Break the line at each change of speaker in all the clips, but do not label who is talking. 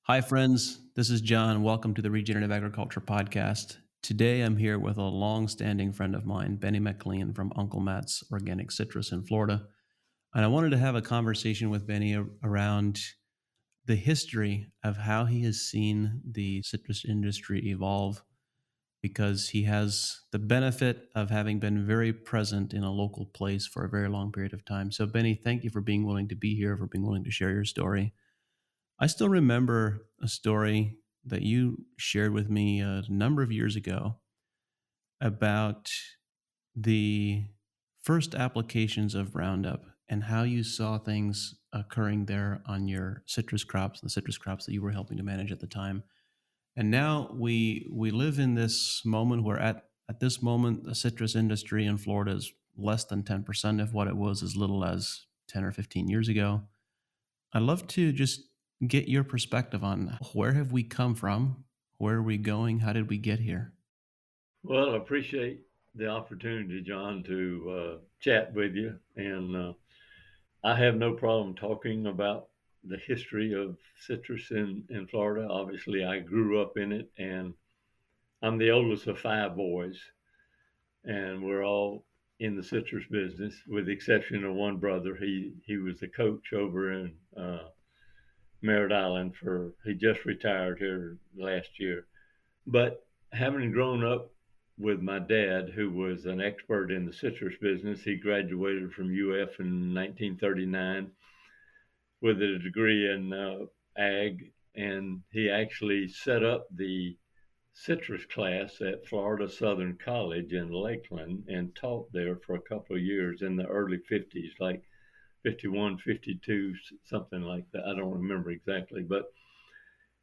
Hi, friends. This is John. Welcome to the Regenerative Agriculture Podcast. Today, I'm here with a long-standing friend of mine, Benny McLean from Uncle Matt's Organic Citrus in Florida. And I wanted to have a conversation with Benny around the history of how he has seen the citrus industry evolve because he has the benefit of having been very present in a local place for a very long period of time. So, Benny, thank you for being willing to be here, for being willing to share your story. I still remember a story that you shared with me a number of years ago about the first applications of Roundup and how you saw things occurring there on your citrus crops, the citrus crops that you were helping to manage at the time. And now we live in this moment where at this moment the citrus industry in Florida is less than 10% of what it was as little as 10 or 15 years ago. I'd love to just get your perspective on where have we come from? Where are we going? How did we get here?
Well, I appreciate the opportunity, John, to chat with you. And I have no problem talking about the history of citrus in Florida. Obviously, I grew up in it, and I'm the oldest of five boys, and we're all in the citrus business, with the exception of one brother. He was the coach over in Merritt Island he just retired here last year. But having grown up with my dad, who was an expert in the citrus business, he graduated from UF in 1939 with a degree in ag, and he actually set up the citrus class at Florida Southern College in Lakeland and taught there for a couple of years in the early 50s, like 51, 52, something like that. I don't remember exactly, but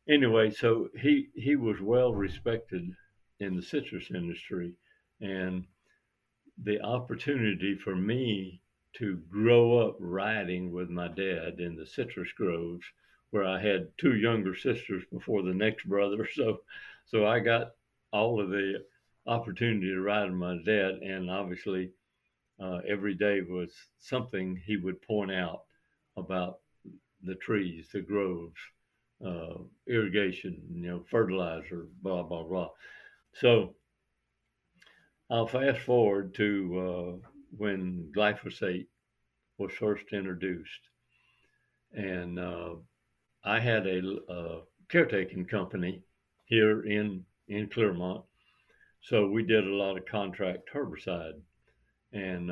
anyway, so he was well respected in the citrus industry, and the opportunity for me to grow up riding with my dad in the citrus groves, where I had two younger sisters before the next brother, so I got all of the opportunity to ride with my dad, and obviously every day was something he would point out about the trees, the groves, irrigation, fertilizer, blah, blah, blah. So I'll fast forward to when glyphosate was first introduced. And I had a caretaking company here in Clearmont. So we did a lot of contract herbicide. And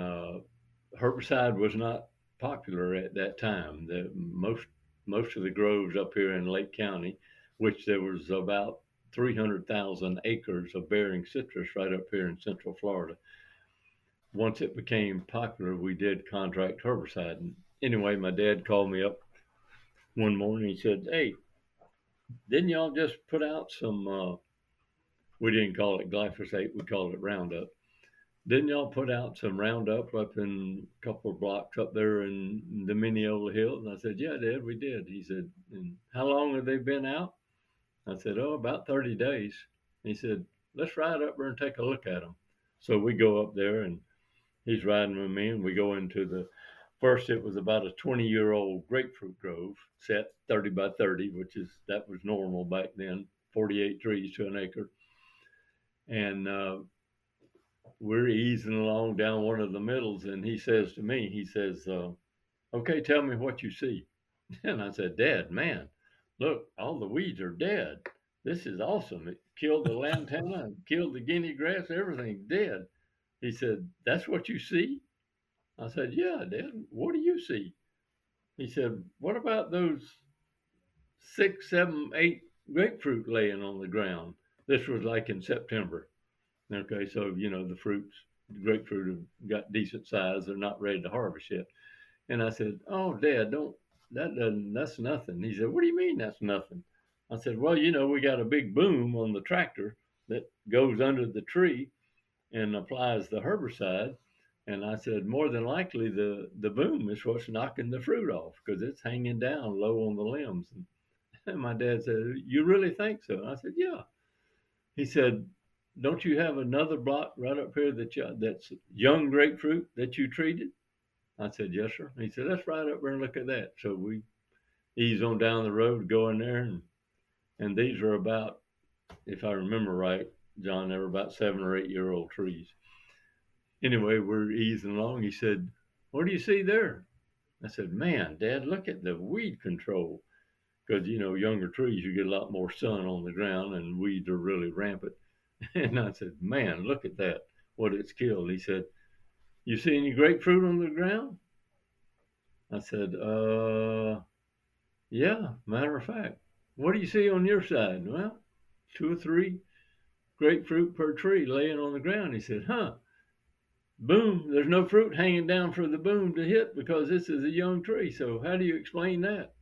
herbicide was not popular at that time. Most of the groves up here in Lake County, which there was about 300,000 acres of bearing citrus right up here in Central Florida. Once it became popular, we did contract herbicide. And anyway, my dad called me up one morning. He said, "Hey, didn't y'all just put out some?" We didn't call it glyphosate; we called it Roundup. Didn't y'all put out some Roundup up in a couple of blocks up there in the Mineola Hills? And I said, "Yeah, Dad, we did." He said, "And how long have they been out?" I said, "Oh, about 30 days." He said, "Let's ride up there and take a look at them." So we go up there, and he's riding with me, and we go into the first. It was about a 20-year-old grapefruit grove set 30 by 30, that was normal back then, 48 trees to an acre. And we're easing along down one of the middles, and he says to me, he says, "Okay, tell me what you see." And I said, "Dad, man, look, all the weeds are dead. This is awesome. It killed the lantana, killed the guinea grass, everything dead." He said, "That's what you see?" I said, "Yeah, Dad, what do you see?" He said, "What about those 6, 7, 8 grapefruit laying on the ground?" This was like in September. Okay, so the grapefruit have got decent size. They're not ready to harvest yet. And I said, "Oh, Dad, don't that's nothing." He said, "What do you mean that's nothing?" I said, "Well, we got a big boom on the tractor that goes under the tree and applies the herbicide." And I said, "More than likely the boom is what's knocking the fruit off because it's hanging down low on the limbs." And my dad said, "You really think so?" And I said, "Yeah." He said, "Don't you have another block right up here that's young grapefruit that you treated?" I said, "Yes, sir." He said, "Let's ride up there and look at that." So we ease on down the road, go in there, and And these are about, if I remember right, John, they were about 7 or 8 year old trees. Anyway, we're easing along. He said, "What do you see there?" I said, "Man, Dad, look at the weed control." Because, younger trees, you get a lot more sun on the ground and weeds are really rampant. And I said, "Man, look at that, what it's killed." He said, "You see any grapefruit on the ground?" I said, yeah, matter of fact. "What do you see on your side?" "Well, 2 or 3 grapefruit per tree laying on the ground." He said, "Huh, boom, there's no fruit hanging down for the boom to hit because this is a young tree. So how do you explain that?"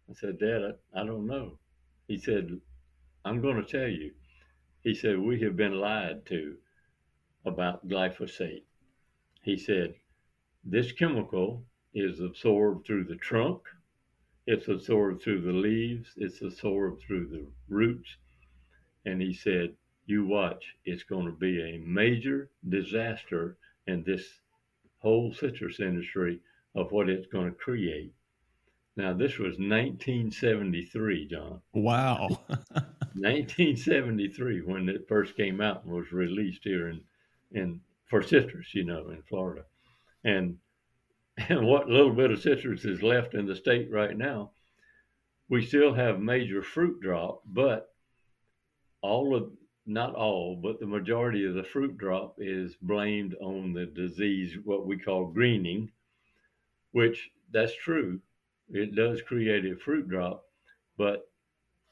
I said, "Dad, I don't know." He said, "I'm going to tell you." He said, "We have been lied to about glyphosate." He said, "This chemical is absorbed through the trunk, it's absorbed through the leaves, it's absorbed through the roots." And he said, "You watch, it's going to be a major disaster in this whole citrus industry of what it's going to create." Now, this was 1973, John.
Wow.
1973 when it first came out and was released here in for citrus, in Florida. And and what little bit of citrus is left in the state right now, we still have major fruit drop, but all of not all, but the majority of the fruit drop is blamed on the disease, what we call greening, which that's true. It does create a fruit drop, but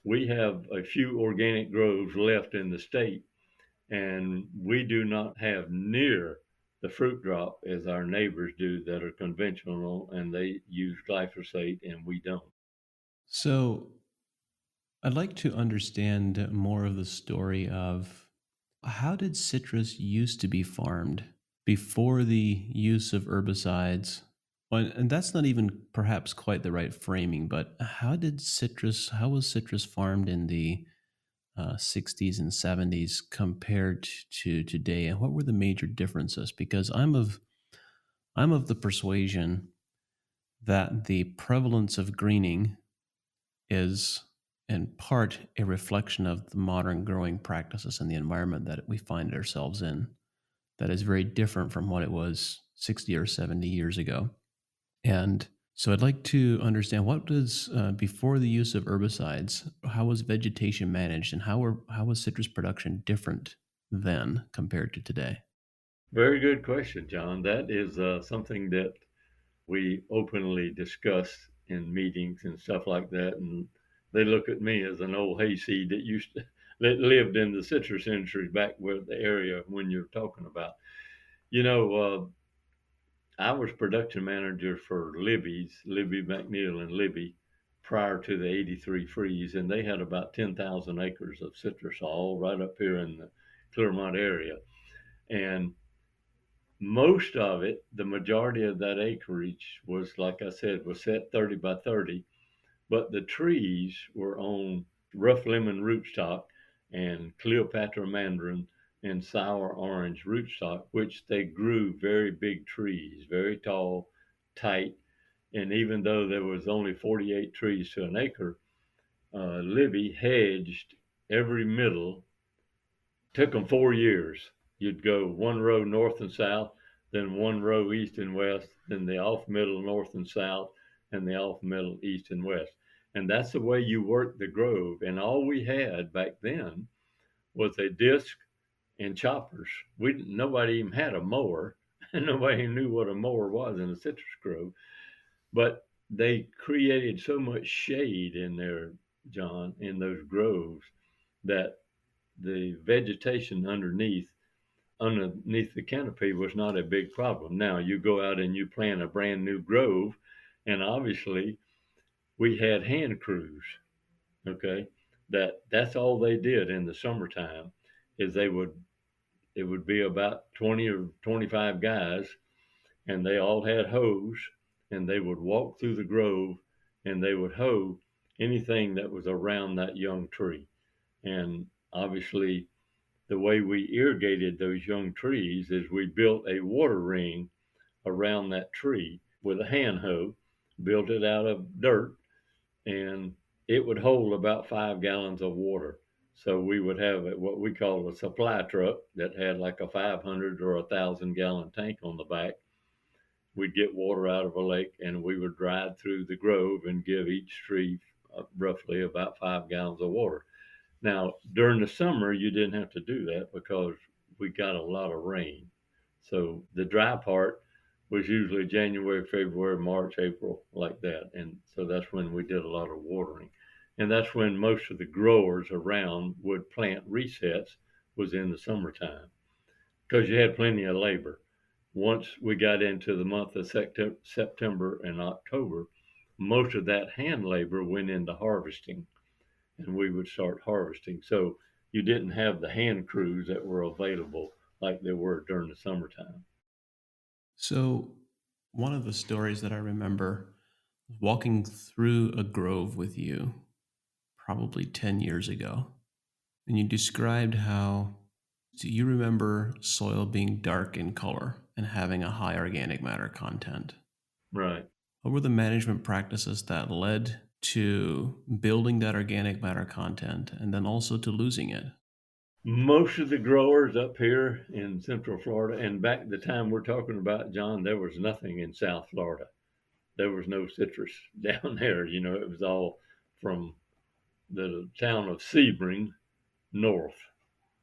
we have a few organic groves left in the state, and we do not have near the fruit drop as our neighbors do that are conventional and they use glyphosate and we don't.
So I'd like to understand more of the story of how did citrus used to be farmed before the use of herbicides? Well, and that's not even perhaps quite the right framing, but how was citrus farmed in the 60s and 70s compared to today? And what were the major differences? Because I'm of the persuasion that the prevalence of greening is in part a reflection of the modern growing practices and the environment that we find ourselves in that is very different from what it was 60 or 70 years ago. And so I'd like to understand what does before the use of herbicides, how was vegetation managed and how was citrus production different then compared to today?
Very good question, John. That is something that we openly discuss in meetings and stuff like that. And they look at me as an old hayseed that lived in the citrus industry back with the area when you're talking about. You know, I was production manager for Libby McNeil and Libby prior to the 83 freeze, and they had about 10,000 acres of citrus all right up here in the Clearmont area. And most of it, the majority of that acreage was, like I said, was set 30 by 30, but the trees were on rough lemon rootstock and Cleopatra mandarin and sour orange rootstock, which they grew very big trees, very tall, tight. And even though there was only 48 trees to an acre, Libby hedged every middle. Took them 4 years. You'd go one row north and south, then one row east and west, then the off middle north and south, and the off middle east and west. And that's the way you work the grove. And all we had back then was a disc and choppers. Nobody even had a mower, and nobody knew what a mower was in a citrus grove. But they created so much shade in there, John, in those groves that the vegetation underneath the canopy was not a big problem. Now you go out and you plant a brand new grove, and obviously we had hand crews. Okay, that's all they did in the summertime is it would be about 20 or 25 guys, and they all had hoes, and they would walk through the grove, and they would hoe anything that was around that young tree. And obviously the way we irrigated those young trees is we built a water ring around that tree with a hand hoe, built it out of dirt, and it would hold about 5 gallons of water. So we would have what we call a supply truck that had like a 500 or 1,000 gallon tank on the back. We'd get water out of a lake and we would ride through the grove and give each tree roughly about 5 gallons of water. Now, during the summer, you didn't have to do that because we got a lot of rain. So the dry part was usually January, February, March, April, like that. And so that's when we did a lot of watering. And that's when most of the growers around would plant resets, was in the summertime, because you had plenty of labor. Once we got into the month of September and October, most of that hand labor went into harvesting, and we would start harvesting. So you didn't have the hand crews that were available like they were during the summertime.
So, one of the stories that I remember was walking through a grove with you probably 10 years ago. And you described how so you remember soil being dark in color and having a high organic matter content.
Right.
What were the management practices that led to building that organic matter content and then also to losing it?
Most of the growers up here in Central Florida, and back the time we're talking about, John, there was nothing in South Florida. There was no citrus down there. It was all from the town of Sebring north,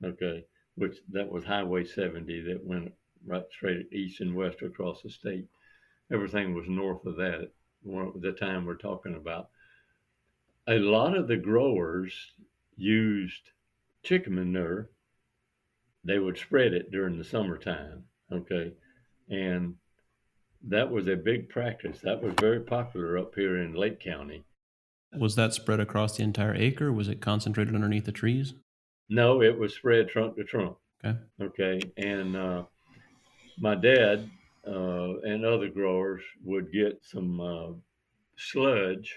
okay, which that was Highway 70 that went right straight east and west across the state. Everything was north of that at the time we're talking about. A lot of the growers used chicken manure. They would spread it during the summertime, okay, and that was a big practice. That was very popular up here in Lake County.
Was that spread across the entire acre? Was it concentrated underneath the trees?
No, it was spread trunk to trunk,
Okay.
okay, and my dad and other growers would get some sludge,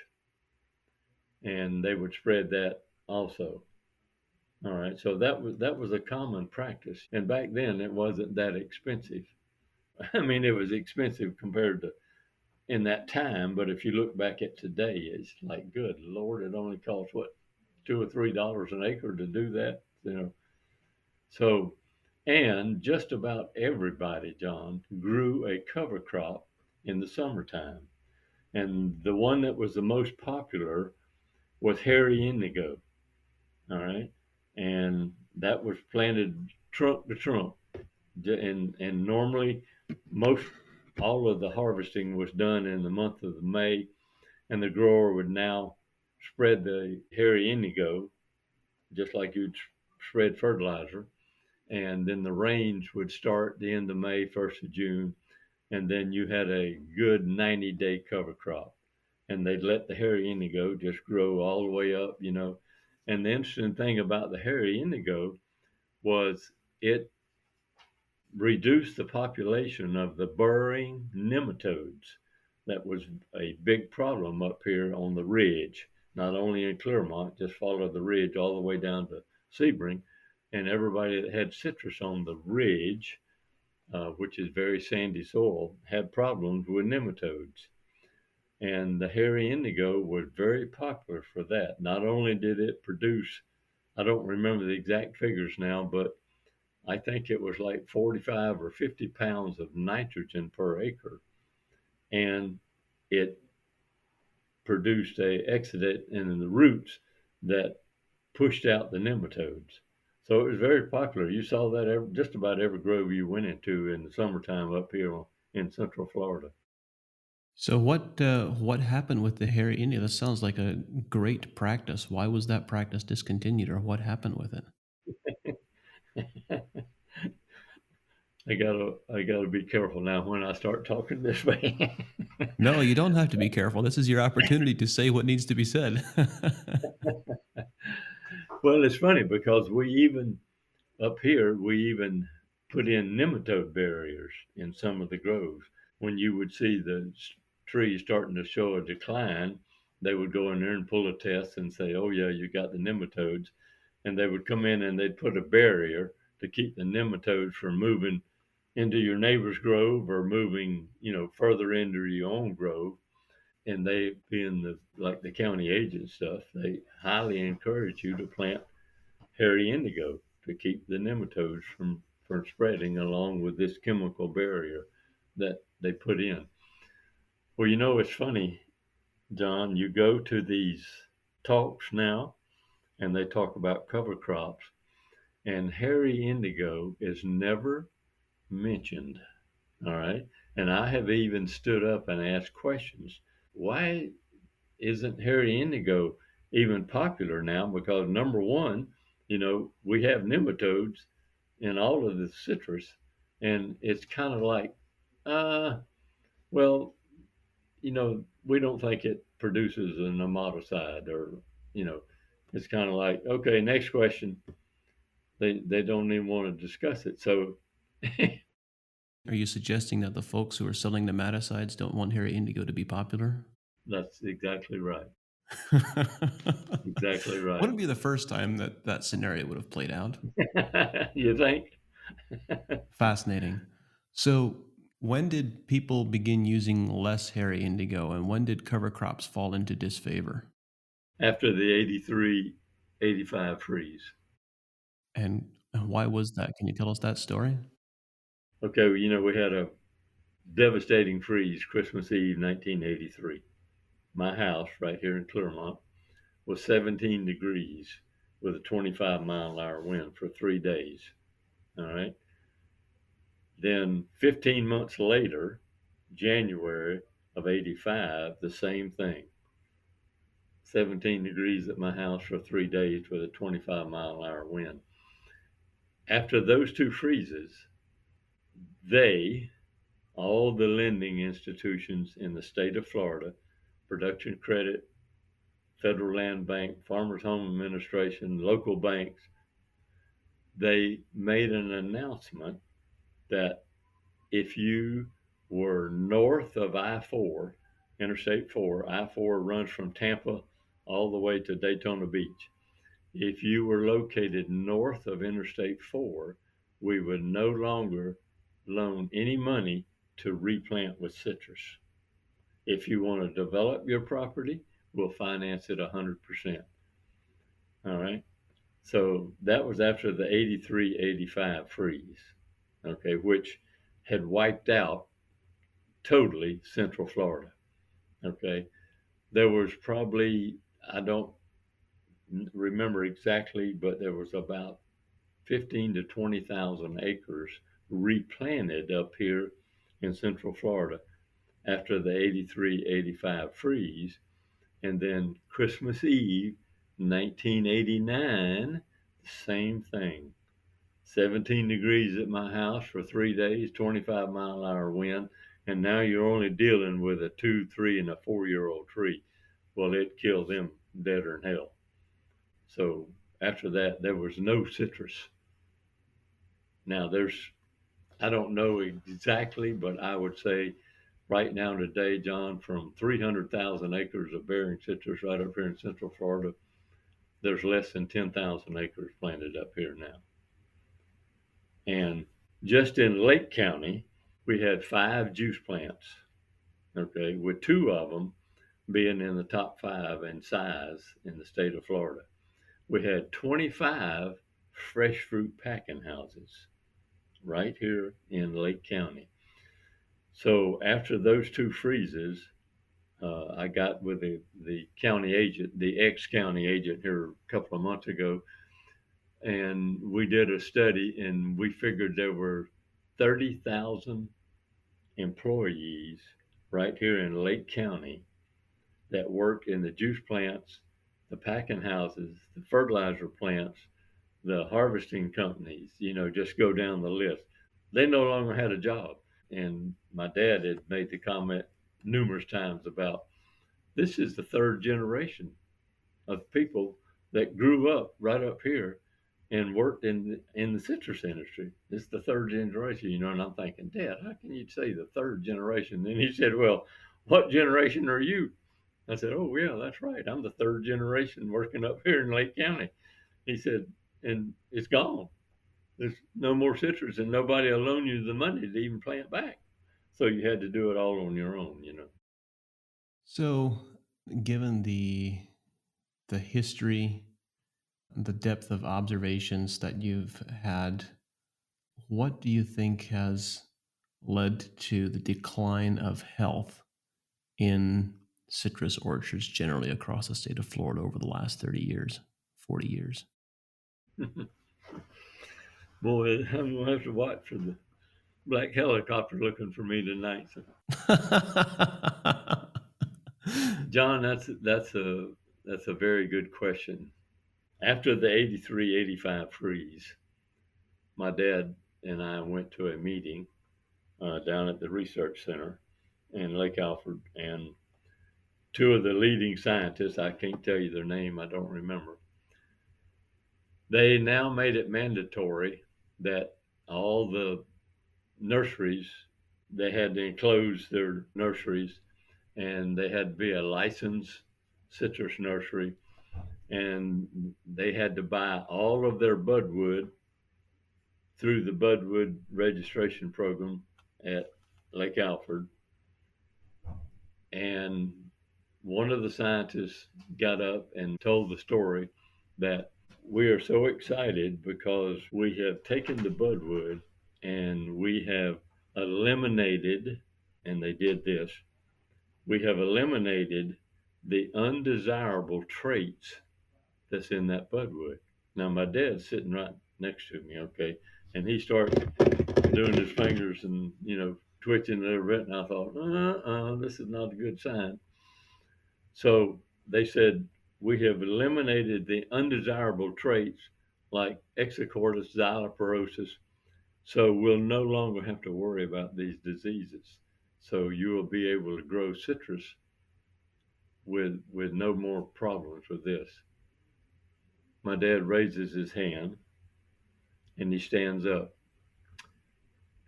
and they would spread that also. All right, so that was a common practice, and back then it wasn't that expensive. I mean, it was expensive compared to in that time, but if you look back at today, it's like, good Lord, it only costs what, $2 or $3 an acre to do that. So, and just about everybody, John, grew a cover crop in the summertime. And the one that was the most popular was hairy indigo. All right. And that was planted trunk to trunk. And normally, most all of the harvesting was done in the month of May. And the grower would now spread the hairy indigo just like you'd spread fertilizer, and then the rains would start the end of May, 1st of June, and then you had a good 90-day cover crop. And they'd let the hairy indigo just grow all the way up. And the interesting thing about the hairy indigo was it reduced the population of the burrowing nematodes. That was a big problem up here on the ridge, not only in Clearmont, just follow the ridge all the way down to Sebring. And everybody that had citrus on the ridge, which is very sandy soil, had problems with nematodes. And the hairy indigo was very popular for that. Not only did it produce, I don't remember the exact figures now, but I think it was like 45 or 50 pounds of nitrogen per acre. And it produced a exudate in the roots that pushed out the nematodes. So it was very popular. You saw that just about every grove you went into in the summertime up here in Central Florida.
So what happened with the hairy Indian? That sounds like a great practice. Why was that practice discontinued, or what happened with it?
I gotta be careful now when I start talking this way.
No, you don't have to be careful. This is your opportunity to say what needs to be said.
Well, it's funny because we even put in nematode barriers in some of the groves. When you would see the trees starting to show a decline, they would go in there and pull a test and say, "Oh yeah, you got the nematodes," and they would come in and they'd put a barrier to keep the nematodes from moving into your neighbor's grove or moving, further into your own grove. and they being the county agent stuff, they highly encourage you to plant hairy indigo to keep the nematodes from spreading along with this chemical barrier that they put in. Well, it's funny, John, you go to these talks now and they talk about cover crops, and hairy indigo is never mentioned. All right. And I have even stood up and asked questions. Why isn't hairy indigo even popular now? Because number one, we have nematodes in all of the citrus, and it's kind of like, well, we don't think it produces a nematocide, or, it's kind of like, okay, next question. They don't even want to discuss it. So
Are you suggesting that the folks who are selling nematicides don't want hairy indigo to be popular?
that's exactly right. Exactly
Wouldn't
right.
be the first time that that scenario would have played out.
You think?
Fascinating. So, when did people begin using less hairy indigo, and when did cover crops fall into disfavor?
After the 83, 85 freeze.
And why was that? Can you tell us that story?
Okay, well, we had a devastating freeze Christmas Eve, 1983. My house right here in Clermont was 17 degrees with a 25-mile-an-hour wind for 3 days. All right. Then 15 months later, January of 85, the same thing. 17 degrees at my house for 3 days with a 25-mile-an-hour wind. After those two freezes, all the lending institutions in the state of Florida, Production Credit, Federal Land Bank, Farmers Home Administration, local banks, they made an announcement that if you were north of I-4, Interstate 4, I-4 runs from Tampa all the way to Daytona Beach. If you were located north of Interstate 4, we would no longer loan any money to replant with citrus. If you want to develop your property, we'll finance it 100%. All right. So that was after the 83-85 freeze, okay, which had wiped out totally Central Florida. Okay. There was probably, I don't remember exactly, but there was about 15 to 20,000 acres replanted up here in Central Florida after the 83-85 freeze. And then Christmas Eve, 1989, the same thing. 17 degrees at my house for 3 days, 25-mile-an-hour wind, and now you're only dealing with a 2, 3, and a 4-year-old tree. Well, it killed them deader than hell. So after that, there was no citrus. Now I don't know exactly, but I would say right now today, John, from 300,000 acres of bearing citrus right up here in Central Florida, there's less than 10,000 acres planted up here now. And just in Lake County, we had 5 juice plants, okay, with 2 of them being in the top 5 in size in the state of Florida. We had 25 fresh fruit packing houses right here in Lake County. So after those 2 freezes, I got with the county agent, the ex-county agent here a couple of months ago, and we did a study, and we figured there were 30,000 employees right here in Lake County that work in the juice plants, the packing houses, the fertilizer plants, the harvesting companies, just go down the list. They no longer had a job. And my dad had made the comment numerous times about this is the 3rd generation of people that grew up right up here and worked in the citrus industry. It's the 3rd generation, and I'm thinking, Dad, how can you say the 3rd generation? And he said, well, what generation are you? I said, oh, yeah, that's right. I'm the 3rd generation working up here in Lake County. He said, and it's gone. There's no more citrus, and nobody will loan you the money to even plant back. So you had to do it all on your own.
So, given the history, the depth of observations that you've had, what do you think has led to the decline of health in citrus orchards generally across the state of Florida over the last 30 years, 40 years?
Boy, I'm gonna have to watch for the black helicopter looking for me tonight. So, John, that's a very good question. After the 83-85 freeze, my dad and I went to a meeting down at the research center in Lake Alfred, and two of the leading scientists, I can't tell you their name, I don't remember, they now made it mandatory that all the nurseries, they had to enclose their nurseries, and they had to be a licensed citrus nursery, and they had to buy all of their budwood through the budwood registration program at Lake Alfred. And one of the scientists got up and told the story that we are so excited because we have taken the budwood and we have eliminated, and they did this, we have eliminated the undesirable traits that's in that budwood. Now, my dad's sitting right next to me, okay, and he starts doing his fingers and, twitching a little bit, and I thought, this is not a good sign. So they said, we have eliminated the undesirable traits like Exocortis xyloporosis, so we'll no longer have to worry about these diseases. So you will be able to grow citrus with no more problems with this. My dad raises his hand and he stands up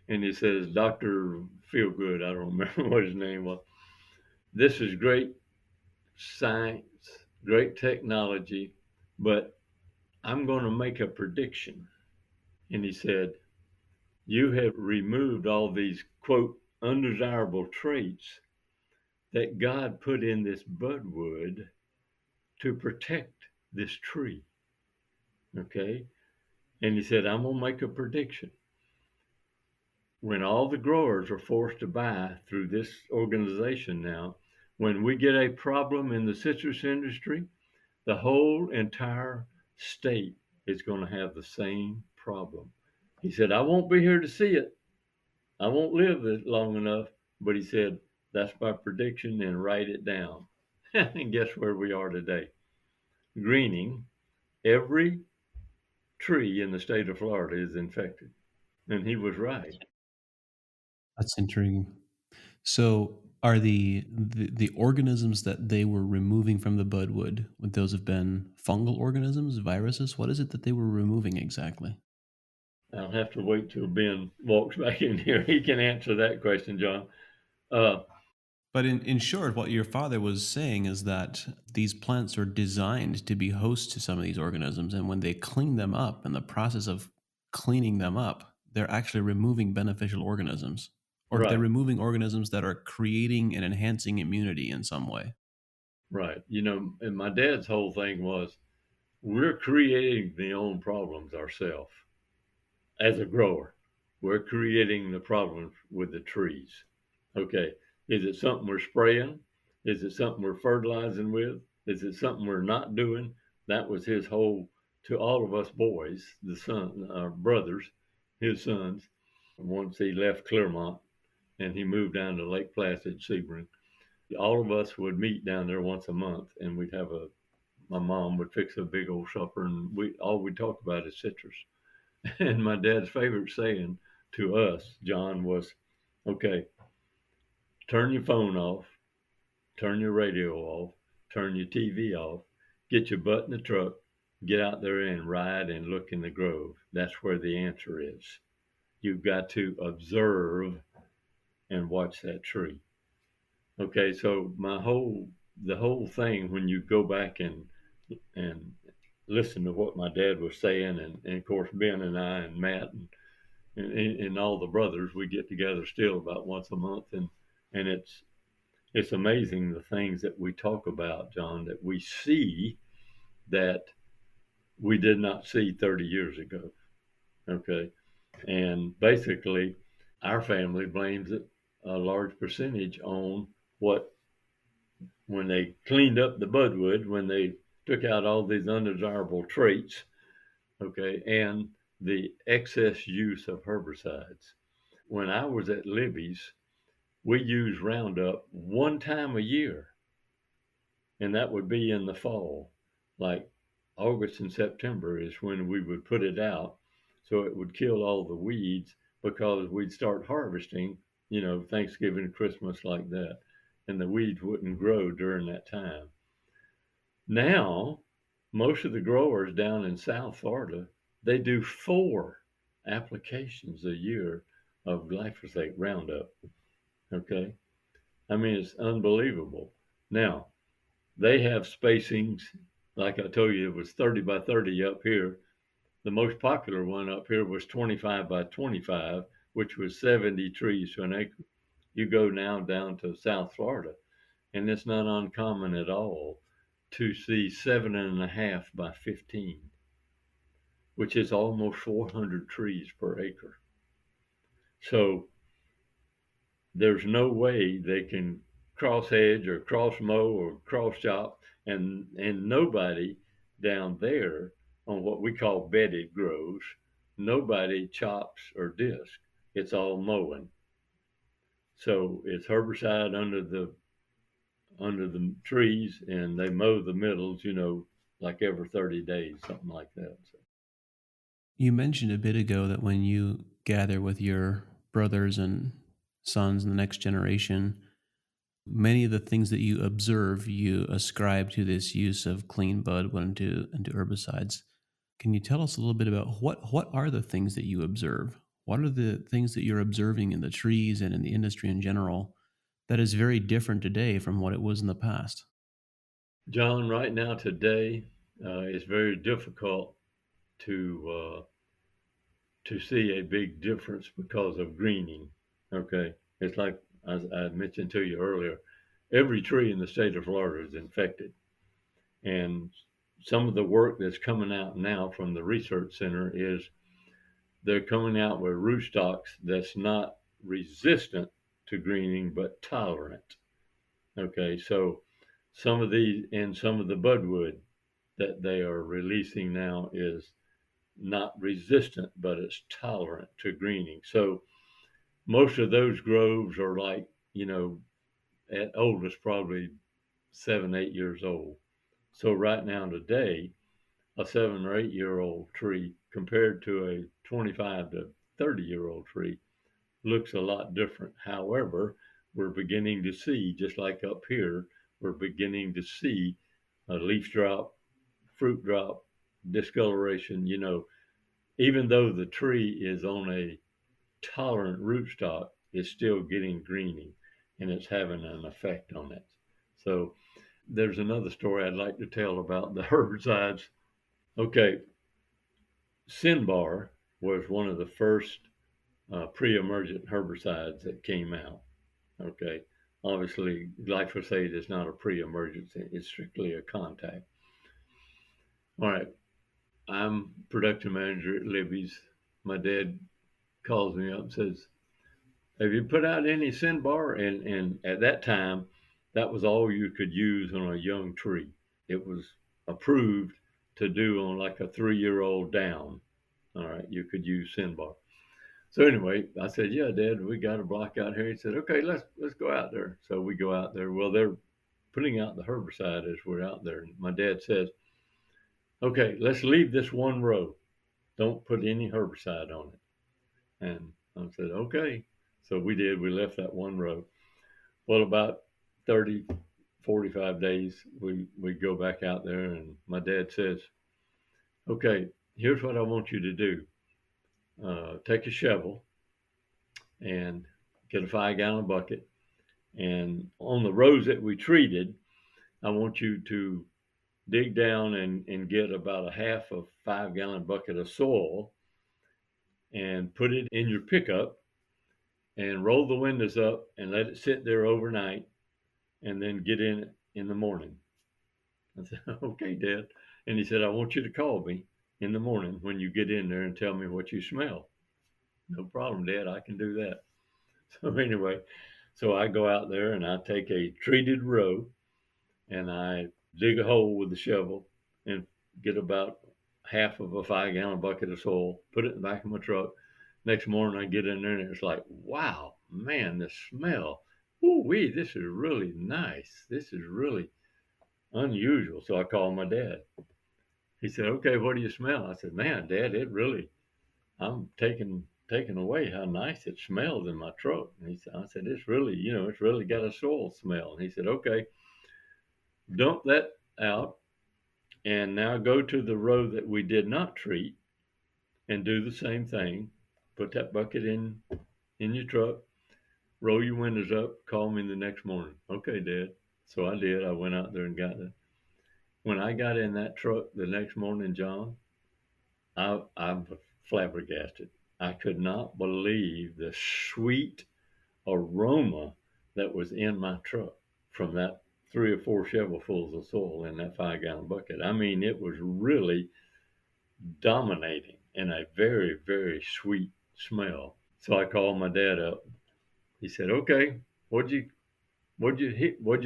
and he says, Dr. Feelgood, I don't remember what his name was, this is great science, great technology, but I'm going to make a prediction. And he said, you have removed all these, quote, undesirable traits that God put in this budwood to protect this tree. Okay? And he said, I'm going to make a prediction. When all the growers are forced to buy through this organization now, when we get a problem in the citrus industry, the whole entire state is going to have the same problem. He said, I won't be here to see it. I won't live it long enough. But he said, that's my prediction, and write it down. And guess where we are today? Greening. Every tree in the state of Florida is infected. And he was right.
That's intriguing. So, are the organisms that they were removing from the budwood, would those have been fungal organisms, viruses? What is it that they were removing exactly?
I'll have to wait till Ben walks back in here. He can answer that question, John. Uh,
But in short, what your father was saying is that these plants are designed to be host to some of these organisms. And when they clean them up, in the process of cleaning them up, they're actually removing beneficial organisms, or they're
right,
removing organisms that are creating and enhancing immunity in some way.
right. And my dad's whole thing was we're creating the own problems ourselves as a grower. We're creating the problems with the trees. Okay, is it something we're spraying? Is it something we're fertilizing with? Is it something we're not doing? That was his whole, to all of us boys, the son, our brothers, his sons. Once he left Clermont and he moved down to Lake Placid, Sebring, all of us would meet down there once a month, and we'd have my mom would fix a big old supper, and all we'd talk about is citrus. And my dad's favorite saying to us, John, was, okay, turn your phone off, turn your radio off, turn your TV off, get your butt in the truck, get out there and ride and look in the grove. That's where the answer is. You've got to observe and watch that tree. Okay, so the whole thing, when you go back and listen to what my dad was saying, and of course Ben and I and Matt and all the brothers, we get together still about once a month, and it's It's amazing the things that we talk about, John, that we see that we did not see 30 years ago. Okay. And basically, our family blames it a large percentage on what, when they cleaned up the budwood, when they took out all these undesirable traits, okay, and the excess use of herbicides. When I was at Libby's, we used Roundup one time a year, and that would be in the fall. Like August and September is when we would put it out, so it would kill all the weeds because we'd start harvesting, Thanksgiving, Christmas, like that, and the weeds wouldn't grow during that time. Now, most of the growers down in South Florida, they do 4 applications a year of glyphosate Roundup. Okay. I mean, it's unbelievable. Now, they have spacings, like I told you, it was 30 by 30 up here. The most popular one up here was 25 by 25, which was 70 trees to an acre. You go now down to South Florida, and it's not uncommon at all to see 7.5 by 15, which is almost 400 trees per acre. So there's no way they can cross hedge or cross mow or cross chop, and nobody down there on what we call bedded grows, nobody chops or disc. It's all mowing. So it's herbicide under the trees, and they mow the middles, like every 30 days, something like that. So.
You mentioned a bit ago that when you gather with your brothers and sons and the next generation, many of the things that you observe, you ascribe to this use of clean bud into herbicides. Can you tell us a little bit about what are the things that you observe? What are the things that you're observing in the trees and in the industry in general that is very different today from what it was in the past?
John, right now today, it's very difficult to see a big difference because of greening. Okay, it's like, as I mentioned to you earlier, every tree in the state of Florida is infected, and some of the work that's coming out now from the research center is they're coming out with rootstocks that's not resistant to greening but tolerant. Okay, so some of these and some of the budwood that they are releasing now is not resistant, but it's tolerant to greening. So most of those groves are like, at oldest probably 7, 8 years old. So right now today, a 7 or 8 year old tree compared to a 25 to 30-year-old tree looks a lot different. However, we're beginning to see, just like up here, we're beginning to see a leaf drop, fruit drop, discoloration. Even though the tree is on a tolerant rootstock, it's still getting greening, and it's having an effect on it. So there's another story I'd like to tell about the herbicides. Okay, Sinbar was one of the first pre-emergent herbicides that came out. Okay, obviously glyphosate is not a pre-emergent; it's strictly a contact. All right, I'm production manager at Libby's. My dad calls me up and says, "Have you put out any Sinbar?" And at that time, that was all you could use on a young tree. It was approved to do on like a 3-year-old down. All right, you could use Sinbar. So anyway, I said, "Yeah, Dad, we got a block out here." He said, "Okay, let's go out there." So we go out there. Well, they're putting out the herbicide as we're out there. And my dad says, "Okay, let's leave this one row. Don't put any herbicide on it." And I said, "Okay." So we did. We left that one row. Well, about 30, 45 days, we go back out there, and my dad says, "Okay, here's what I want you to do. Take a shovel and get a 5-gallon bucket. And on the rows that we treated, I want you to dig down and get about a half a 5-gallon bucket of soil and put it in your pickup and roll the windows up and let it sit there overnight. and then get in the morning. I said, okay, Dad. And he said, I want you to call me in the morning when you get in there and tell me what you smell. No problem, Dad. I can do that. So anyway, so I go out there and I take a treated row and I dig a hole with the shovel and get about half of a 5 gallon bucket of soil, put it in the back of my truck. Next morning I get in there and it's like, wow, man, the smell. Ooh wee, this is really nice. This is really unusual. So I called my dad. He said, okay, what do you smell? I said, man, Dad, I'm taken away how nice it smells in my truck. And I said, it's really, it's really got a soil smell. And he said, okay, dump that out and now go to the row that we did not treat and do the same thing. Put that bucket in your truck, roll your windows up, call me the next morning. Okay, Dad. So I did. I went out there and got it. When I got in that truck the next morning, John, I'm flabbergasted. I could not believe the sweet aroma that was in my truck from that 3 or 4 shovelfuls of soil in that 5 gallon bucket. I mean, it was really dominating and a very, very sweet smell. So I called my dad up. He said, okay, what'd you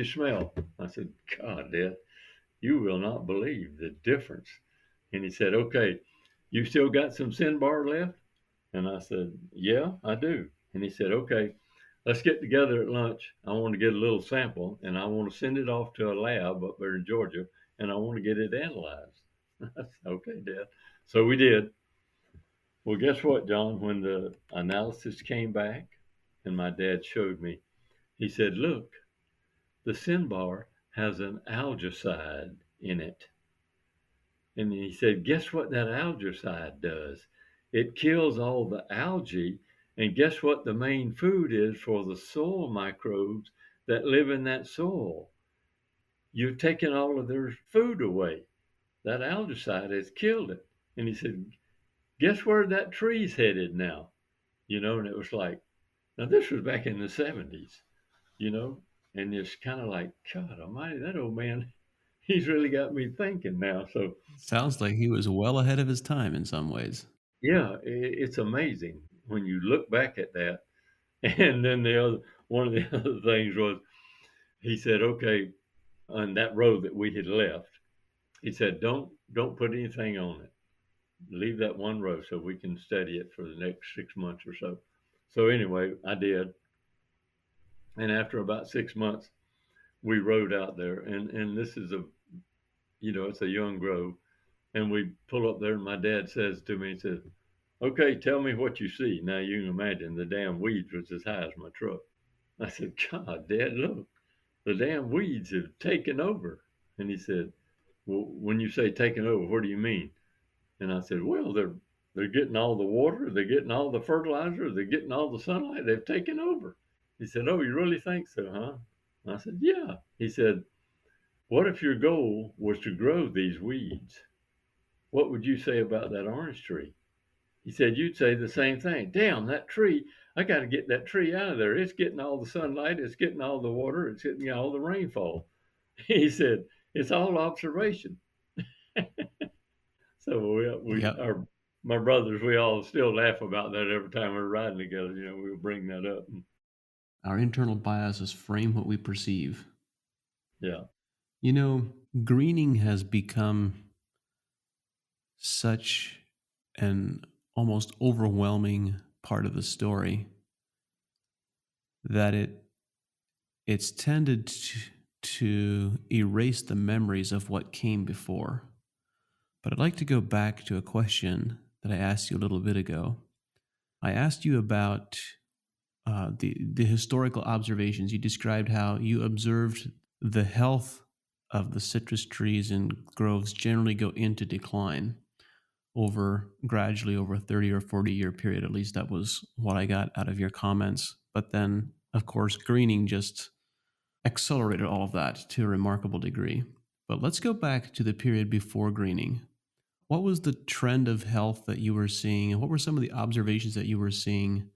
smell? I said, God, Dad, you will not believe the difference. And he said, okay, you still got some sin bar left? And I said, yeah, I do. And he said, okay, let's get together at lunch. I want to get a little sample and I want to send it off to a lab up there in Georgia and I want to get it analyzed. I said, okay, Dad. So we did. Well, guess what, John? When the analysis came back and my dad showed me, he said, look, the Sinbar has an algicide in it. And he said, guess what that algicide does? It kills all the algae. And guess what the main food is for the soil microbes that live in that soil? You've taken all of their food away. That algicide has killed it. And he said, guess where that tree's headed now? And it was like, now this was back in the 70s, you know, and it's kind of like, God almighty, that old man, he's really got me thinking now. So
Sounds like he was well ahead of his time in some ways.
yeah, it's amazing when you look back at that. And then one of the other things was, he said, okay, on that road that we had left, he said, don't put anything on it. Leave that one row so we can study it for the next 6 months or so. So anyway, I did. And after about 6 months, we rode out there, and this is it's a young grove, and we pull up there, and my dad says to me, he says, okay, tell me what you see. Now you can imagine the damn weeds was as high as my truck. I said, God, Dad, look, the damn weeds have taken over. And he said, well, when you say taken over, what do you mean? And I said, well, they're getting all the water, they're getting all the fertilizer, they're getting all the sunlight, they've taken over. He said, oh, you really think so, huh? I said, yeah. He said, what if your goal was to grow these weeds? What would you say about that orange tree? He said, you'd say the same thing. Damn, that tree, I got to get that tree out of there. It's getting all the sunlight, it's getting all the water, it's getting all the rainfall. He said, it's all observation. So
Yep.
my brothers, we all still laugh about that every time we're riding together. We'll bring that up.
Our internal biases frame what we perceive.
Yeah.
You know, greening has become such an almost overwhelming part of the story that it's tended to erase the memories of what came before. But I'd like to go back to a question that I asked you a little bit ago. I asked you about the historical observations. You described how you observed the health of the citrus trees and groves generally go into decline gradually over a 30 or 40-year period. At least that was what I got out of your comments. But then, of course, greening just accelerated all of that to a remarkable degree. But let's go back to the period before greening. What was the trend of health that you were seeing, and what were some of the observations that you were seeing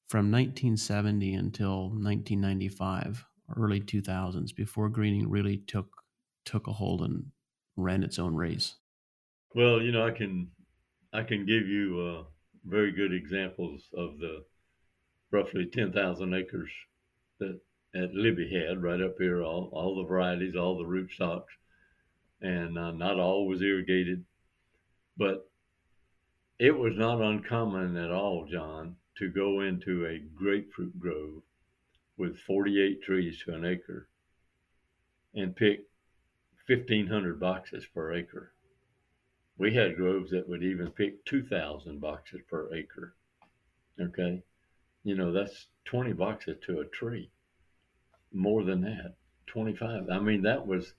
from 1970 until 1995? early 2000s before greening really took a hold and ran its own race?
Well, I can give you very good examples of the roughly 10,000 acres that at Libby had right up here, all the varieties, all the rootstocks, and not all was irrigated, but it was not uncommon at all, John, to go into a grapefruit grove with 48 trees to an acre and pick 1,500 boxes per acre. We had groves that would even pick 2,000 boxes per acre. Okay. That's 20 boxes to a tree. More than that, 25. I mean, that wasn't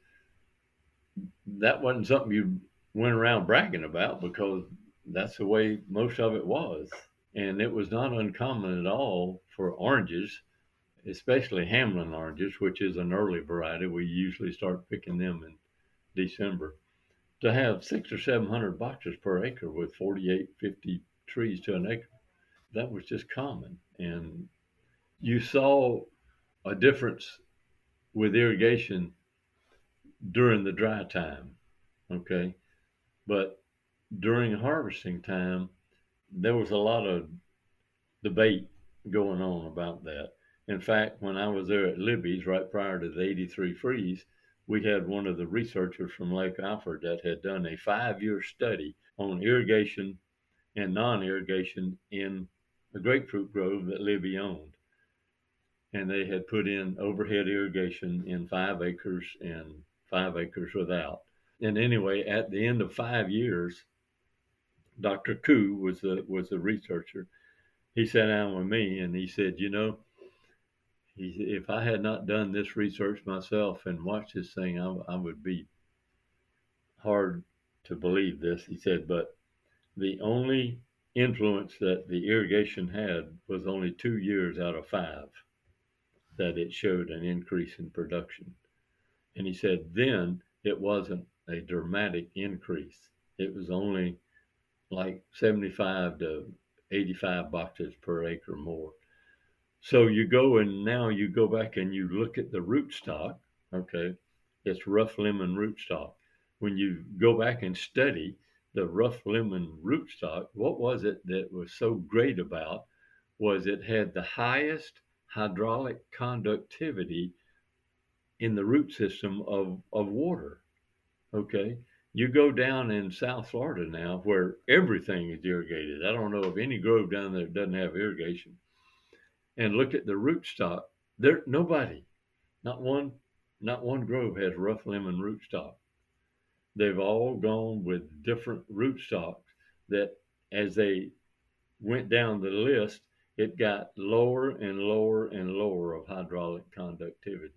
something you went around bragging about because that's the way most of it was. And it was not uncommon at all for oranges, especially Hamlin oranges, which is an early variety. We usually start picking them in December, to have 600 or 700 boxes per acre with 48, 50 trees to an acre. That was just common. And you saw a difference with irrigation during the dry time. Okay. But during harvesting time, there was a lot of debate going on about that. In fact, when I was there at Libby's right prior to the 83 freeze, we had one of the researchers from Lake Alfred that had done a 5-year study on irrigation and non-irrigation in a grapefruit grove that Libby owned. And they had put in overhead irrigation in 5 acres and 5 acres without. And anyway, at the end of 5 years, Dr. Koo was the researcher. He sat down with me and he said, if I had not done this research myself and watched this thing, I would be hard to believe this. He said, but the only influence that the irrigation had was only 2 years out of 5 that it showed an increase in production. And he said, then it wasn't a dramatic increase. It was only like 75 to 85 boxes per acre more. So now you go back and you look at the rootstock. Okay, it's rough lemon rootstock. When you go back and study the rough lemon rootstock, what was it that was so great about was it had the highest hydraulic conductivity in the root system of water. Okay, you go down in South Florida now where everything is irrigated. I don't know of any grove down there that doesn't have irrigation. And look at the rootstock. Nobody, not one grove has rough lemon rootstock. They've all gone with different rootstocks that as they went down the list, it got lower and lower and lower of hydraulic conductivity.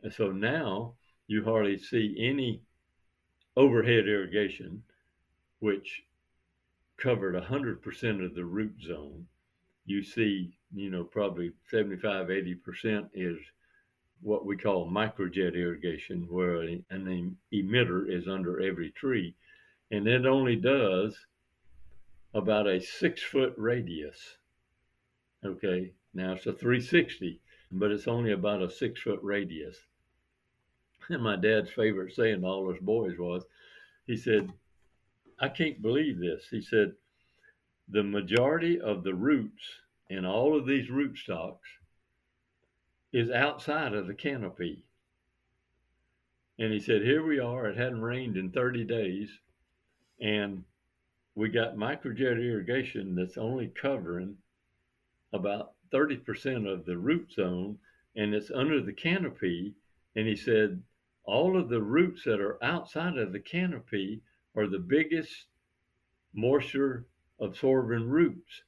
And so now you hardly see any overhead irrigation, which covered 100% of the root zone. You see, probably 75, 80% is what we call microjet irrigation, where an emitter is under every tree. And it only does about a 6-foot radius. Okay, now it's a 360, but it's only about a 6-foot radius. And my dad's favorite saying to all us boys was, he said, I can't believe this. He said, the majority of the roots in all of these rootstocks is outside of the canopy. And he said, here we are, it hadn't rained in 30 days, and we got microjet irrigation that's only covering about 30% of the root zone, and it's under the canopy. And he said, all of the roots that are outside of the canopy are the biggest moisture absorbing roots.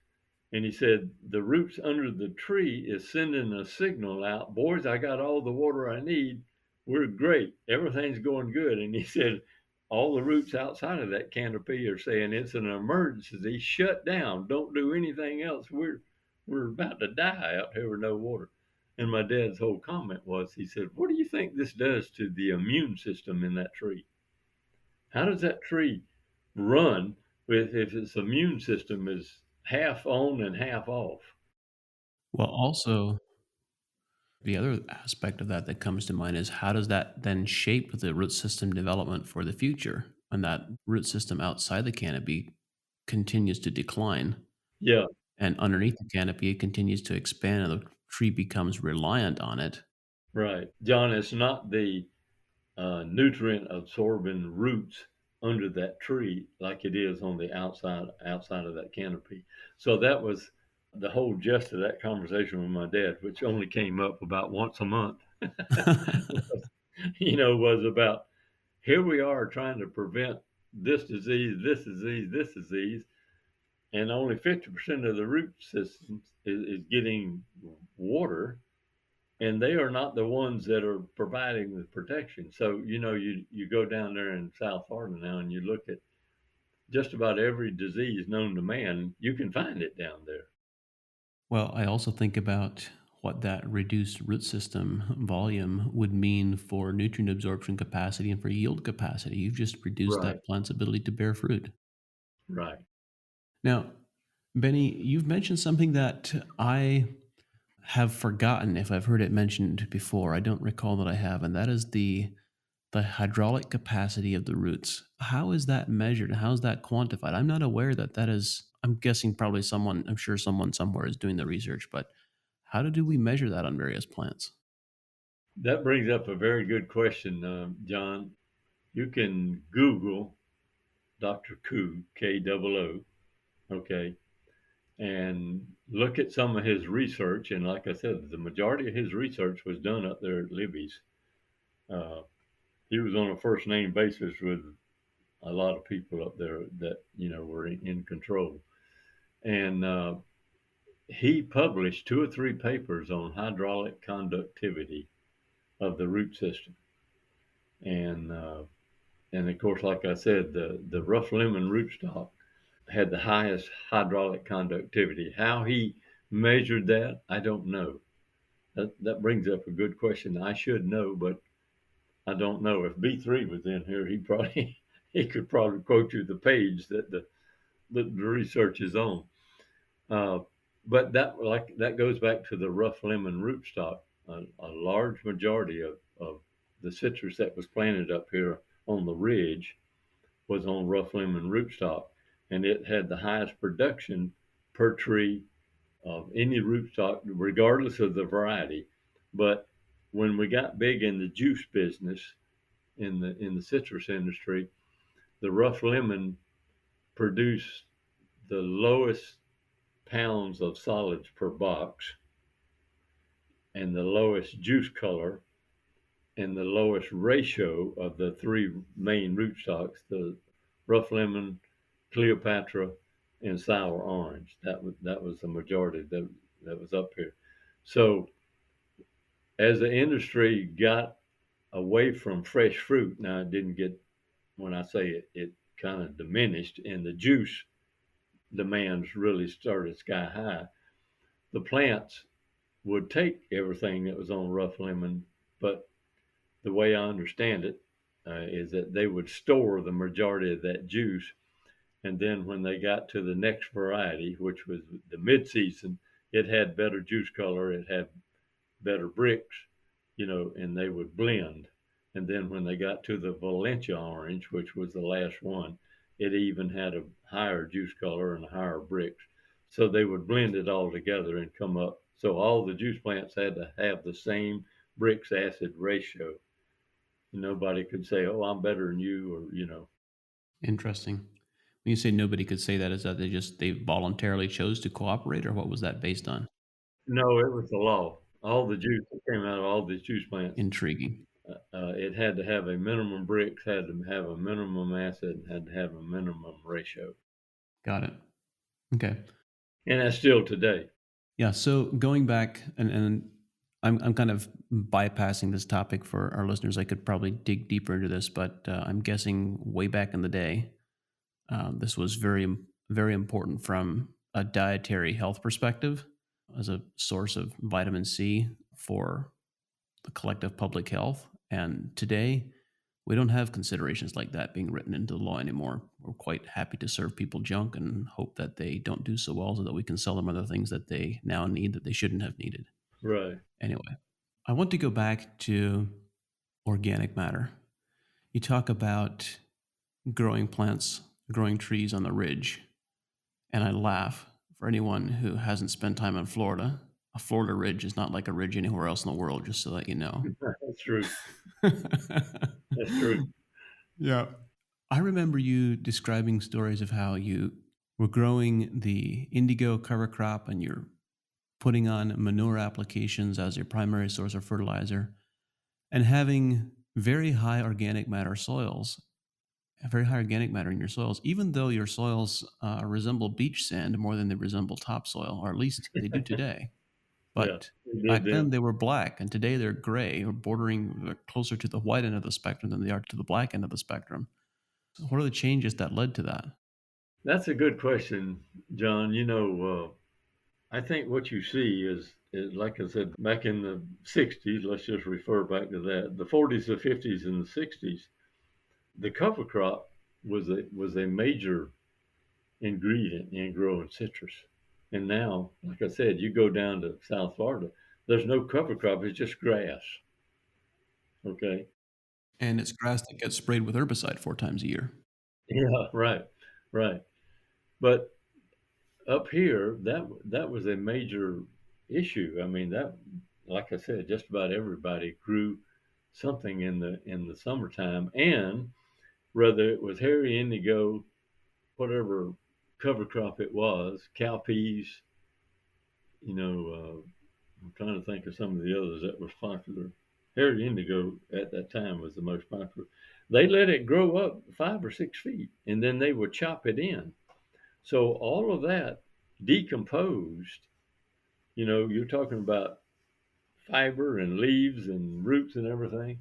And he said, the roots under the tree is sending a signal out, boys, I got all the water I need. We're great. Everything's going good. And he said, all the roots outside of that canopy are saying it's an emergency. Shut down. Don't do anything else. We're about to die out here with no water. And my dad's whole comment was, he said, what do you think this does to the immune system in that tree? How does that tree run if its immune system is half on and half off?
Well, also, The other aspect of that that comes to mind is how does that then shape the root system development for the future? And that root system outside the canopy continues to decline,
Yeah,
and underneath the canopy, it continues to expand, and the tree becomes reliant on it.
right. John, it's not the nutrient absorbing roots under that tree like it is on the outside of that canopy. So that was the whole gist of that conversation with my dad, which only came up about once a month. Was about here we are trying to prevent this disease, and only 50% of the root system is getting water, and they are not the ones that are providing the protection. So, you go down there in South Florida now and you look at just about every disease known to man, you can find it down there.
Well, I also think about what that reduced root system volume would mean for nutrient absorption capacity and for yield capacity. You've just reduced
Right,
that plant's ability to bear fruit.
right.
Now, Benny, you've mentioned something that I have forgotten if I've heard it mentioned before. I don't recall that I have, and that is the hydraulic capacity of the roots. How is that measured? How is that quantified? I'm not aware that that is. I'm guessing probably someone. I'm sure someone somewhere is doing the research, but how do we measure that on various plants?
That brings up a very good question, John. You can Google Dr. Koo, K-O-O, okay, and look at some of his research. And like I said, the majority of his research was done up there at Libby's. Uh, he was on a first name basis with a lot of people up there that were in control. And he published 2 or 3 papers on hydraulic conductivity of the root system. And of course, like I said, the rough lemon rootstock had the highest hydraulic conductivity. How he measured that, I don't know. That brings up a good question. I should know, but I don't know. If B3 was in here, he could probably quote you the page that the research is on. Uh, but that goes back to the rough lemon rootstock. A large majority of the citrus that was planted up here on the ridge was on rough lemon rootstock, and it had the highest production per tree of any rootstock, regardless of the variety. But when we got big in the juice business in the citrus industry, the rough lemon produced the lowest pounds of solids per box and the lowest juice color and the lowest ratio of the 3 main rootstocks, the rough lemon, Cleopatra, and sour orange. That was the majority that was up here. So as the industry got away from fresh fruit, now it didn't get, when I say it kind of diminished, and the juice demands really started sky high. The plants would take everything that was on rough lemon, but the way I understand it is that they would store the majority of that juice, and then when they got to the next variety, which was the mid-season, it had better juice color, it had better bricks, and they would blend. And then when they got to the Valencia orange, which was the last one, it even had a higher juice color and higher bricks. So they would blend it all together and come up. So all the juice plants had to have the same bricks acid ratio. Nobody could say, "Oh, I'm better than you," or.
Interesting. When you say nobody could say that, is that they voluntarily chose to cooperate, or what was that based on?
No, it was the law. All the juice that came out of all these juice plants,
Intriguing.
it had to have a minimum bricks, had to have a minimum acid, had to have a minimum ratio,
Got it. Okay.
and that's still today.
Yeah. So going back, and I'm kind of bypassing this topic for our listeners. I could probably dig deeper into this, but I'm guessing way back in the day, this was very important from a dietary health perspective as a source of vitamin C for the collective public health. And today, we don't have considerations like that being written into the law anymore. We're quite happy to serve people junk and hope that they don't do so well so that we can sell them other things that they now need that they shouldn't have needed.
Right.
Anyway, I want to go back to organic matter. You talk about growing plants, growing trees on the ridge, and I laugh. For anyone who hasn't spent time in Florida, a Florida ridge is not like a ridge anywhere else in the world, just so that you know.
That's true. That's true.
Yeah. I remember you describing stories of how you were growing the indigo cover crop and you're putting on manure applications as your primary source of fertilizer and having very high organic matter soils, very high organic matter in your soils, even though your soils resemble beach sand more than they resemble topsoil, or at least they do today.
Yeah,
But
we did
back then
them.
they were black, and today they're gray or bordering closer to the white end of the spectrum than they are to the black end of the spectrum. What are the changes that led to that?
That's a good question, John. I think what you see is like I said, back in the 60s, let's just refer back to that, the 40s, the 50s, and the 60s, the cover crop was a major ingredient in growing citrus. And now, like I said, you go down to South Florida, there's no cover crop, it's just grass. Okay.
And it's grass that gets sprayed with herbicide 4 times a year.
Yeah, right, right. But up here, that was a major issue. I mean, that, like I said, just about everybody grew something in the summertime, and whether it was hairy indigo, whatever cover crop it was, cowpeas, I'm trying to think of some of the others that was popular. Hairy indigo at that time was the most popular. They let it grow up 5 or 6 feet, and then they would chop it in. So all of that decomposed. You're talking about fiber and leaves and roots and everything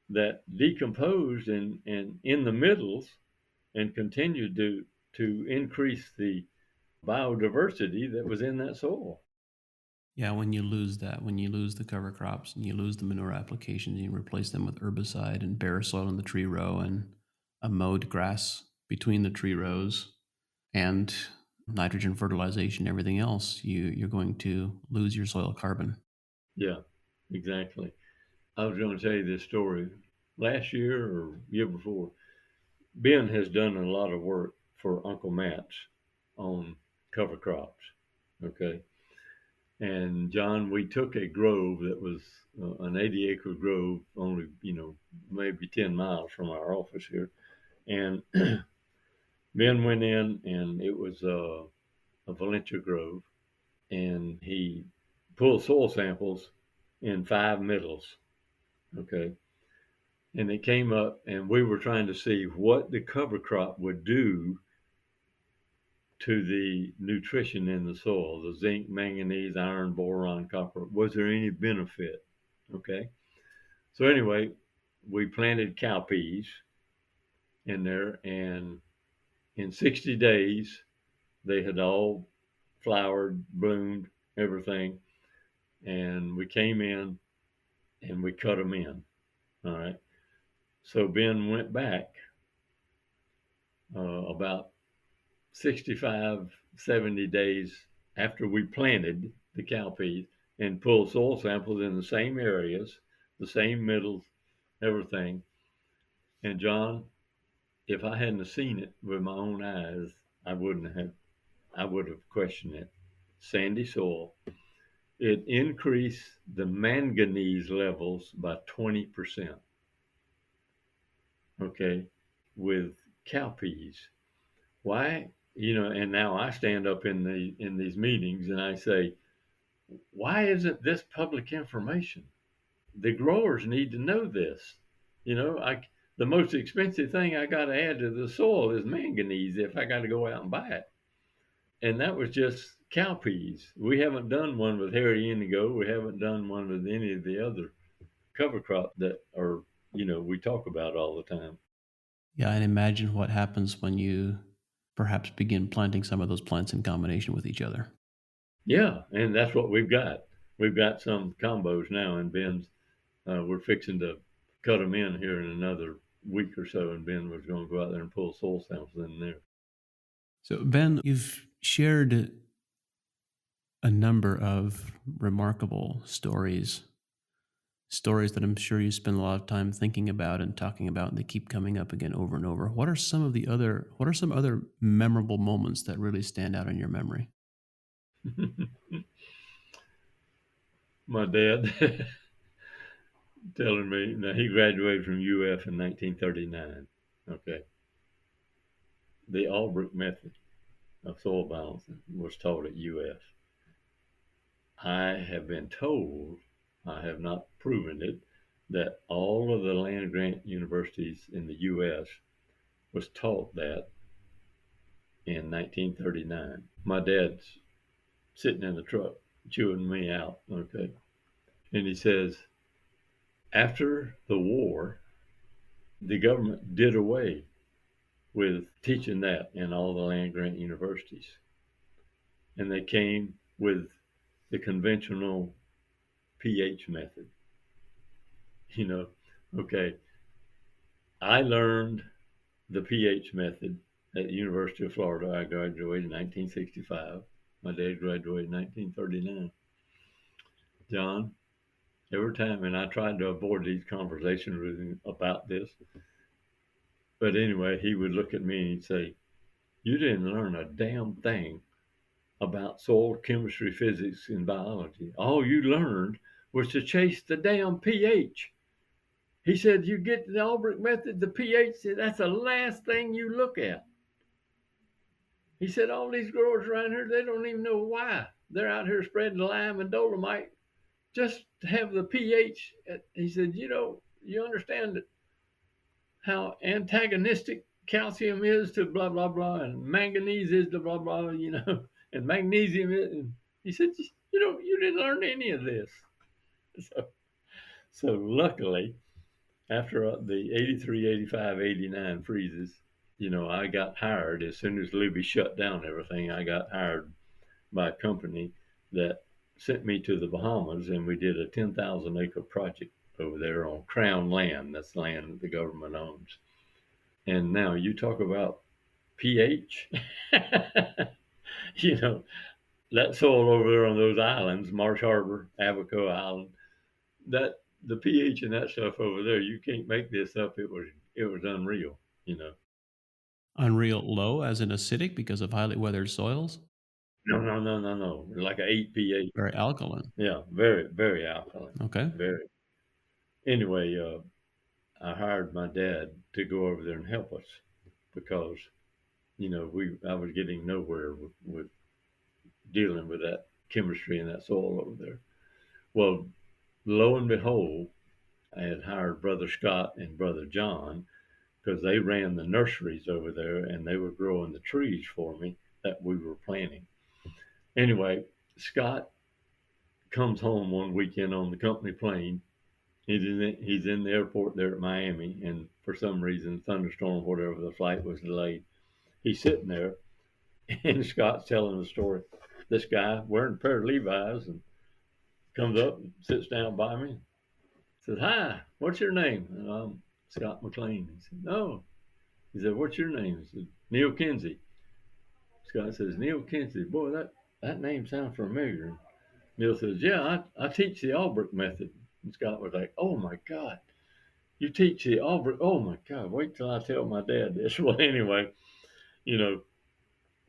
that decomposed and in the middles and continued to increase the biodiversity that was in that soil.
Yeah, when you lose that, when you lose the cover crops and you lose the manure applications, and you replace them with herbicide and bare soil in the tree row and a mowed grass between the tree rows and nitrogen fertilization, everything else, you're going to lose your soil carbon.
Yeah, exactly. I was going to tell you this story. Last year or year before, Ben has done a lot of work for Uncle Matt's on cover crops. Okay. And John, we took a grove that was an 80-acre grove, only, maybe 10 miles from our office here. And Ben went in, and it was a Valencia grove, and he pulled soil samples in 5 middles. Okay. And it came up, and we were trying to see what the cover crop would do to the nutrition in the soil, the zinc, manganese, iron, boron, copper. Was there any benefit? Okay. So anyway, we planted cowpeas in there, and in 60 days, they had all flowered, bloomed, everything. And we came in and we cut them in. All right. So Ben went back about 65, 70 days after we planted the cowpeas and pulled soil samples in the same areas, the same middles, everything. And John, if I hadn't seen it with my own eyes, I would have questioned it. Sandy soil. It increased the manganese levels by 20%. Okay. With cowpeas. Why? And now I stand up in these meetings and I say, why isn't this public information? The growers need to know this. The most expensive thing I got to add to the soil is manganese if I got to go out and buy it. And that was just cowpeas. We haven't done one with hairy indigo. We haven't done one with any of the other cover crop that are, we talk about all the time.
Yeah, and imagine what happens when you perhaps begin planting some of those plants in combination with each other.
Yeah, and that's what we've got. We've got some combos now in bins. We're fixing to cut them in here in another week or so, and Ben was going to go out there and pull soil samples in there.
So, Ben, you've shared a number of remarkable stories stories that I'm sure you spend a lot of time thinking about and talking about, and they keep coming up again over and over. What are some other memorable moments that really stand out in your memory?
My dad telling me, now he graduated from UF in 1939. Okay. The Albrecht method of soil balancing was taught at UF. I have been told, I have not proven it, that all of the land grant universities in the US was taught that in 1939. My dad's sitting in the truck chewing me out, okay? And he says, after the war, the government did away with teaching that in all the land grant universities. And they came with the conventional pH method. You know, okay, I learned the pH method at the University of Florida. I graduated in 1965. My dad graduated in 1939. John, every time, and I tried to avoid these conversations with him about this, but anyway, he would look at me and he'd say, "You didn't learn a damn thing about soil chemistry, physics, and biology. All you learned was to chase the damn pH." He said, "You get the Albrecht method, the pH, that's the last thing you look at." He said, "All these growers around here, they don't even know why. They're out here spreading lime and dolomite just to have the pH." He said, "You understand how antagonistic calcium is to blah, blah, blah, and manganese is to blah, blah, and magnesium is." And he said, you didn't learn any of this." So, so luckily, after the 83, 85, 89 freezes, I got hired as soon as Libby shut down everything. I got hired by a company that sent me to the Bahamas, and we did a 10,000 acre project over there on Crown land. That's land that the government owns. And now you talk about pH. you know, that soil over there on those islands, Marsh Harbor, Abaco Island, that the pH and that stuff over there, you can't make this up. It was unreal, you know.
Unreal low, as in acidic because of highly weathered soils?
No, no, no, no, no. Like a 8 pH.
Very alkaline.
Yeah, very, very alkaline.
Okay.
Very. Anyway, I hired my dad to go over there and help us because I was getting nowhere with dealing with that chemistry and that soil over there. Well, lo and behold, I had hired Brother Scott and Brother John because they ran the nurseries over there and they were growing the trees for me that we were planting. Anyway, Scott comes home one weekend on the company plane. He's in the airport there at Miami, and for some reason, thunderstorm, whatever, the flight was delayed. He's sitting there, and Scott's telling the story. This guy wearing a pair of Levi's and comes up and sits down by me. Says, "Hi, what's your name?" And I'm Scott McLean. He said, "No." He said, "What's your name?" I said, "Neil Kinsey." Scott says, "Neil Kinsey, boy, that name sounds familiar." Neil says, "Yeah, I teach the Albrecht method." And Scott was like, "Oh my God, you teach the Albrecht? Oh my God, wait till I tell my dad this." Well, anyway, you know,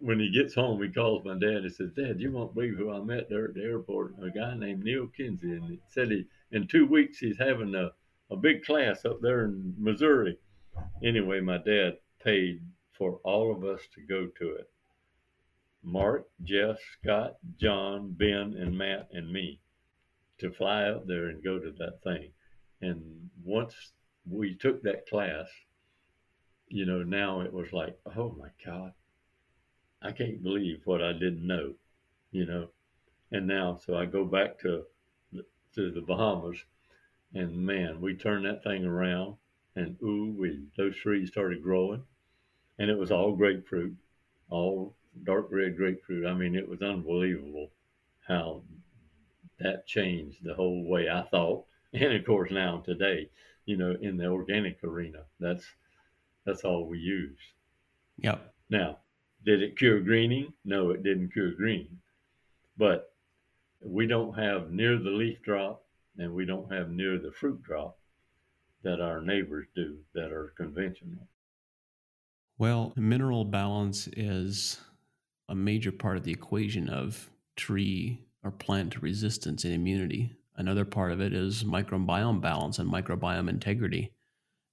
when he gets home, he calls my dad and says, "Dad, you won't believe who I met there at the airport. A guy named Neil Kinsey." And he said in 2 weeks he's having a big class up there in Missouri. Anyway, my dad paid for all of us to go to it. Mark, Jeff, Scott, John, Ben, and Matt, and me to fly up there and go to that thing. And once we took that class, now it was like, oh my God, I can't believe what I didn't know, you know. And now, so I go back to the Bahamas, and man, we turned that thing around, and those trees started growing, and it was all grapefruit, all dark red grapefruit. I mean, it was unbelievable how that changed the whole way I thought. And of course, now today, in the organic arena, that's all we use.
Yep.
Now, did it cure greening? No, it didn't cure greening. But we don't have near the leaf drop. and we don't have near the fruit drop that our neighbors do that are conventional.
Well, mineral balance is a major part of the equation of tree or plant resistance and immunity. Another part of it is microbiome balance and microbiome integrity.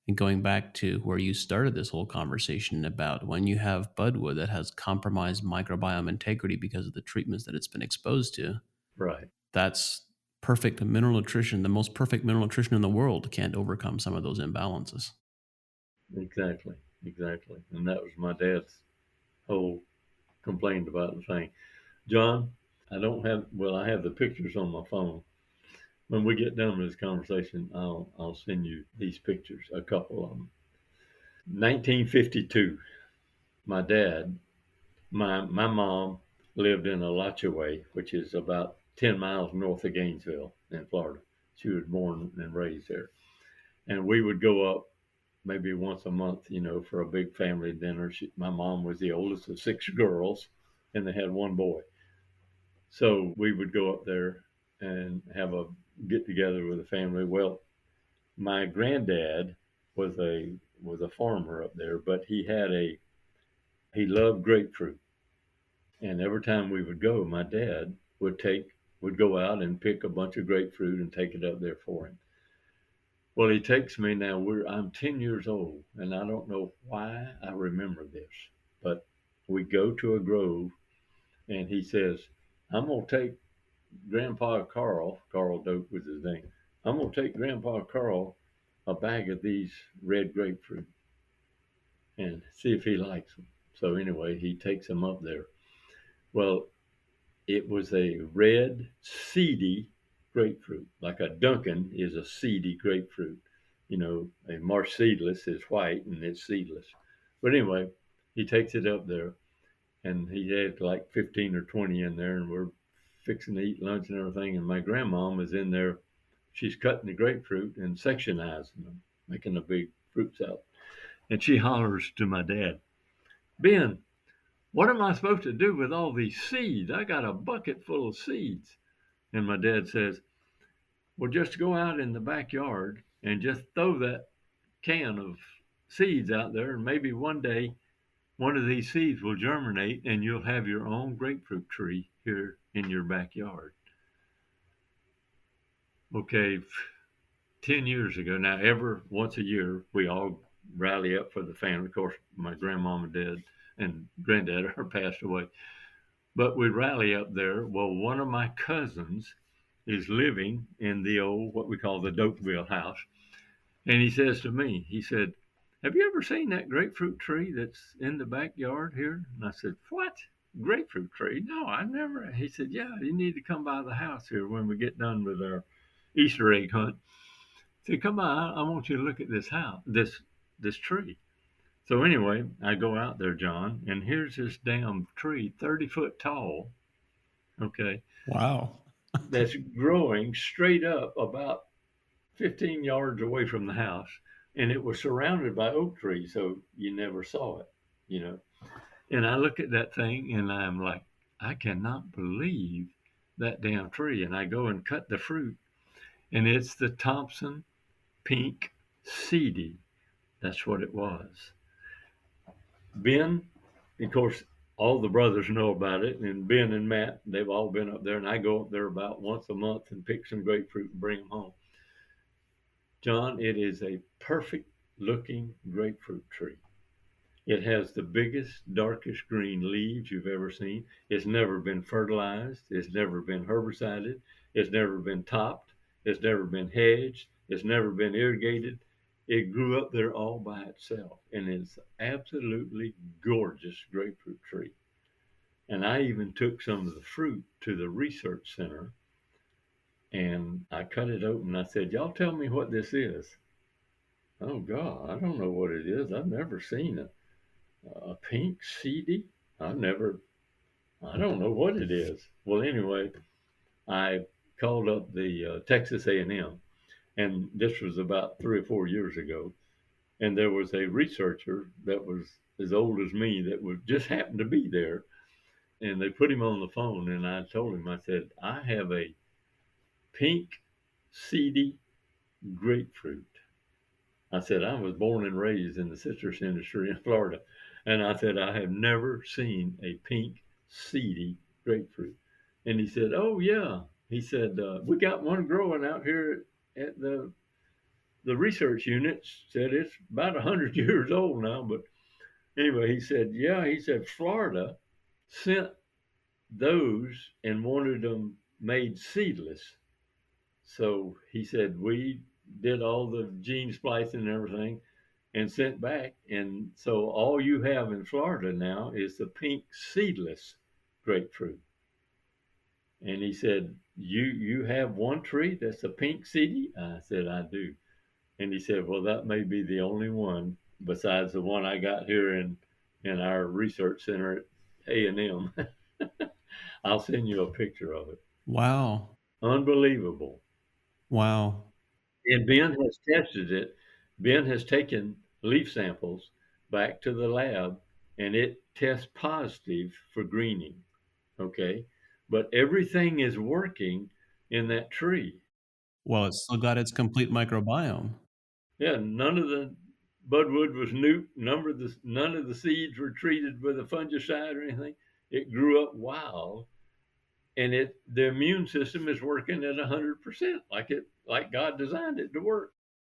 And going back to where you started this whole conversation about when you have budwood that has compromised microbiome integrity because of the treatments that it's been exposed to,
Right.
that's perfect mineral nutrition. The most perfect mineral nutrition in the world can't overcome some of those imbalances.
Exactly. Exactly. And that was my dad's whole complaint about the thing. John, I have the pictures on my phone. When we get done with this conversation, I'll send you these pictures, a couple of them. 1952, my dad, my mom lived in Alachua, which is about 10 miles north of Gainesville in Florida. She was born and raised there. And we would go up maybe once a month, for a big family dinner. My mom was the oldest of six girls, and they had one boy. So we would go up there and have a get together with the family. Well, my granddad was a farmer up there, but he loved grapefruit, and every time we would go, my dad would go out and pick a bunch of grapefruit and take it up there for him. Well, he takes me now. I'm 10 years old, and I don't know why I remember this, but we go to a grove, and he says, "I'm gonna take Grandpa Carl Doak was his name. I'm gonna take Grandpa Carl a bag of these red grapefruit and see if he likes them." So anyway, he takes them up there. Well, it was a red, seedy grapefruit. Like a Duncan is a seedy grapefruit. A Marsh seedless is white and it's seedless. But anyway, he takes it up there and he had like 15 or 20 in there, and we're fixing to eat lunch and everything. And my grandmom is in there. She's cutting the grapefruit and sectionizing them, making a big fruit salad. And she hollers to my dad, "Ben, what am I supposed to do with all these seeds? I got a bucket full of seeds." And my dad says, "Well, just go out in the backyard and just throw that can of seeds out there, and maybe one day one of these seeds will germinate and you'll have your own grapefruit tree here in your backyard." Okay, 10 years ago. Now, once a year, we all rally up for the family. Of course, my grandmom and dad and granddad are passed away. But we rally up there. Well, one of my cousins is living in the old, what we call the Dokeville house. And he says to me, he said, "Have you ever seen that grapefruit tree that's in the backyard here?" And I said, "What? Grapefruit tree? No, I never." He said, "Yeah, you need to come by the house here when we get done with our Easter egg hunt. He said, come by, I want you to look at this house, this tree." So anyway, I go out there, John, and here's this damn tree, 30 foot tall, okay,
Wow.
that's growing straight up about 15 yards away from the house. And it was surrounded by oak trees, so you never saw it, you know. And I look at that thing and I'm like, I cannot believe that damn tree. And I go and cut the fruit, and it's the Thompson pink seedy. That's what it was. Ben, of course, all the brothers know about it, and Ben and Matt, they've all been up there, and I go up there about once a month and pick some grapefruit and bring them home. John, it is a perfect looking grapefruit tree. It has the biggest, darkest green leaves you've ever seen. It's never been fertilized. It's never been herbicided. It's never been topped. It's never been hedged. It's never been irrigated. It grew up there all by itself, and it's absolutely gorgeous grapefruit tree. And I even took some of the fruit to the research center, and I cut it open. I said, "Y'all tell me what this is." "Oh God, I don't know what it is. I've never seen it. A pink CD? I don't know what it is." Well, anyway, I called up the Texas A&M, and this was about 3 or 4 years ago. And there was a researcher that was as old as me that was just happened to be there. And they put him on the phone, and I told him, I said, "I have a pink seedy grapefruit. I said, I was born and raised in the citrus industry in Florida. And I said, I have never seen a pink, seedy grapefruit. And he said, oh, yeah. He said, we got one growing out here at the research unit. Said it's about 100 years old now. But anyway, he said, yeah, he said, Florida sent those and wanted them made seedless. So he said, we did all the gene splicing and everything and sent back. And so all you have in Florida now is the pink seedless grapefruit. And he said, you have one tree that's a pink seedy? I said, I do. And he said, well, that may be the only one besides the one I got here in our research center at A&M. I'll send you a picture of it.
Wow.
Unbelievable.
Wow.
And Ben has tested it. Ben has taken leaf samples back to the lab and it tests positive for greening. Okay. But everything is working in that tree.
Well, it's still got its complete microbiome.
Yeah, none of the budwood was nuked. None of the seeds were treated with a fungicide or anything. It grew up wild, and the immune system is working at 100%, like God designed it to work.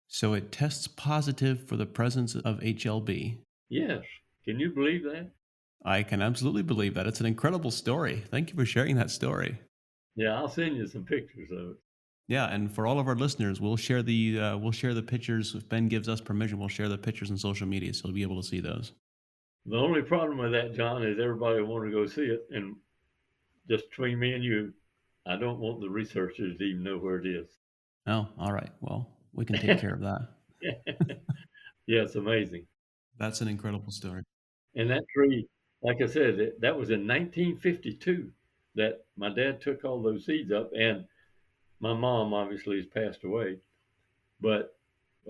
So it tests positive for the presence of HLB.
Yes, can you believe that?
I can absolutely believe that. It's an incredible story. Thank you for sharing that story.
Yeah, I'll send you some pictures of it.
Yeah, and for all of our listeners, we'll share the pictures if Ben gives us permission. We'll share the pictures on social media, so you'll be able to see those.
The only problem with that, John, is everybody will want to go see it, and just between me and you, I don't want the researchers to even know where it is.
Oh, all right. Well, we can take care of that.
Yeah, it's amazing.
That's an incredible story.
And that tree, like I said, that was in 1952 that my dad took all those seeds up, and my mom obviously has passed away, but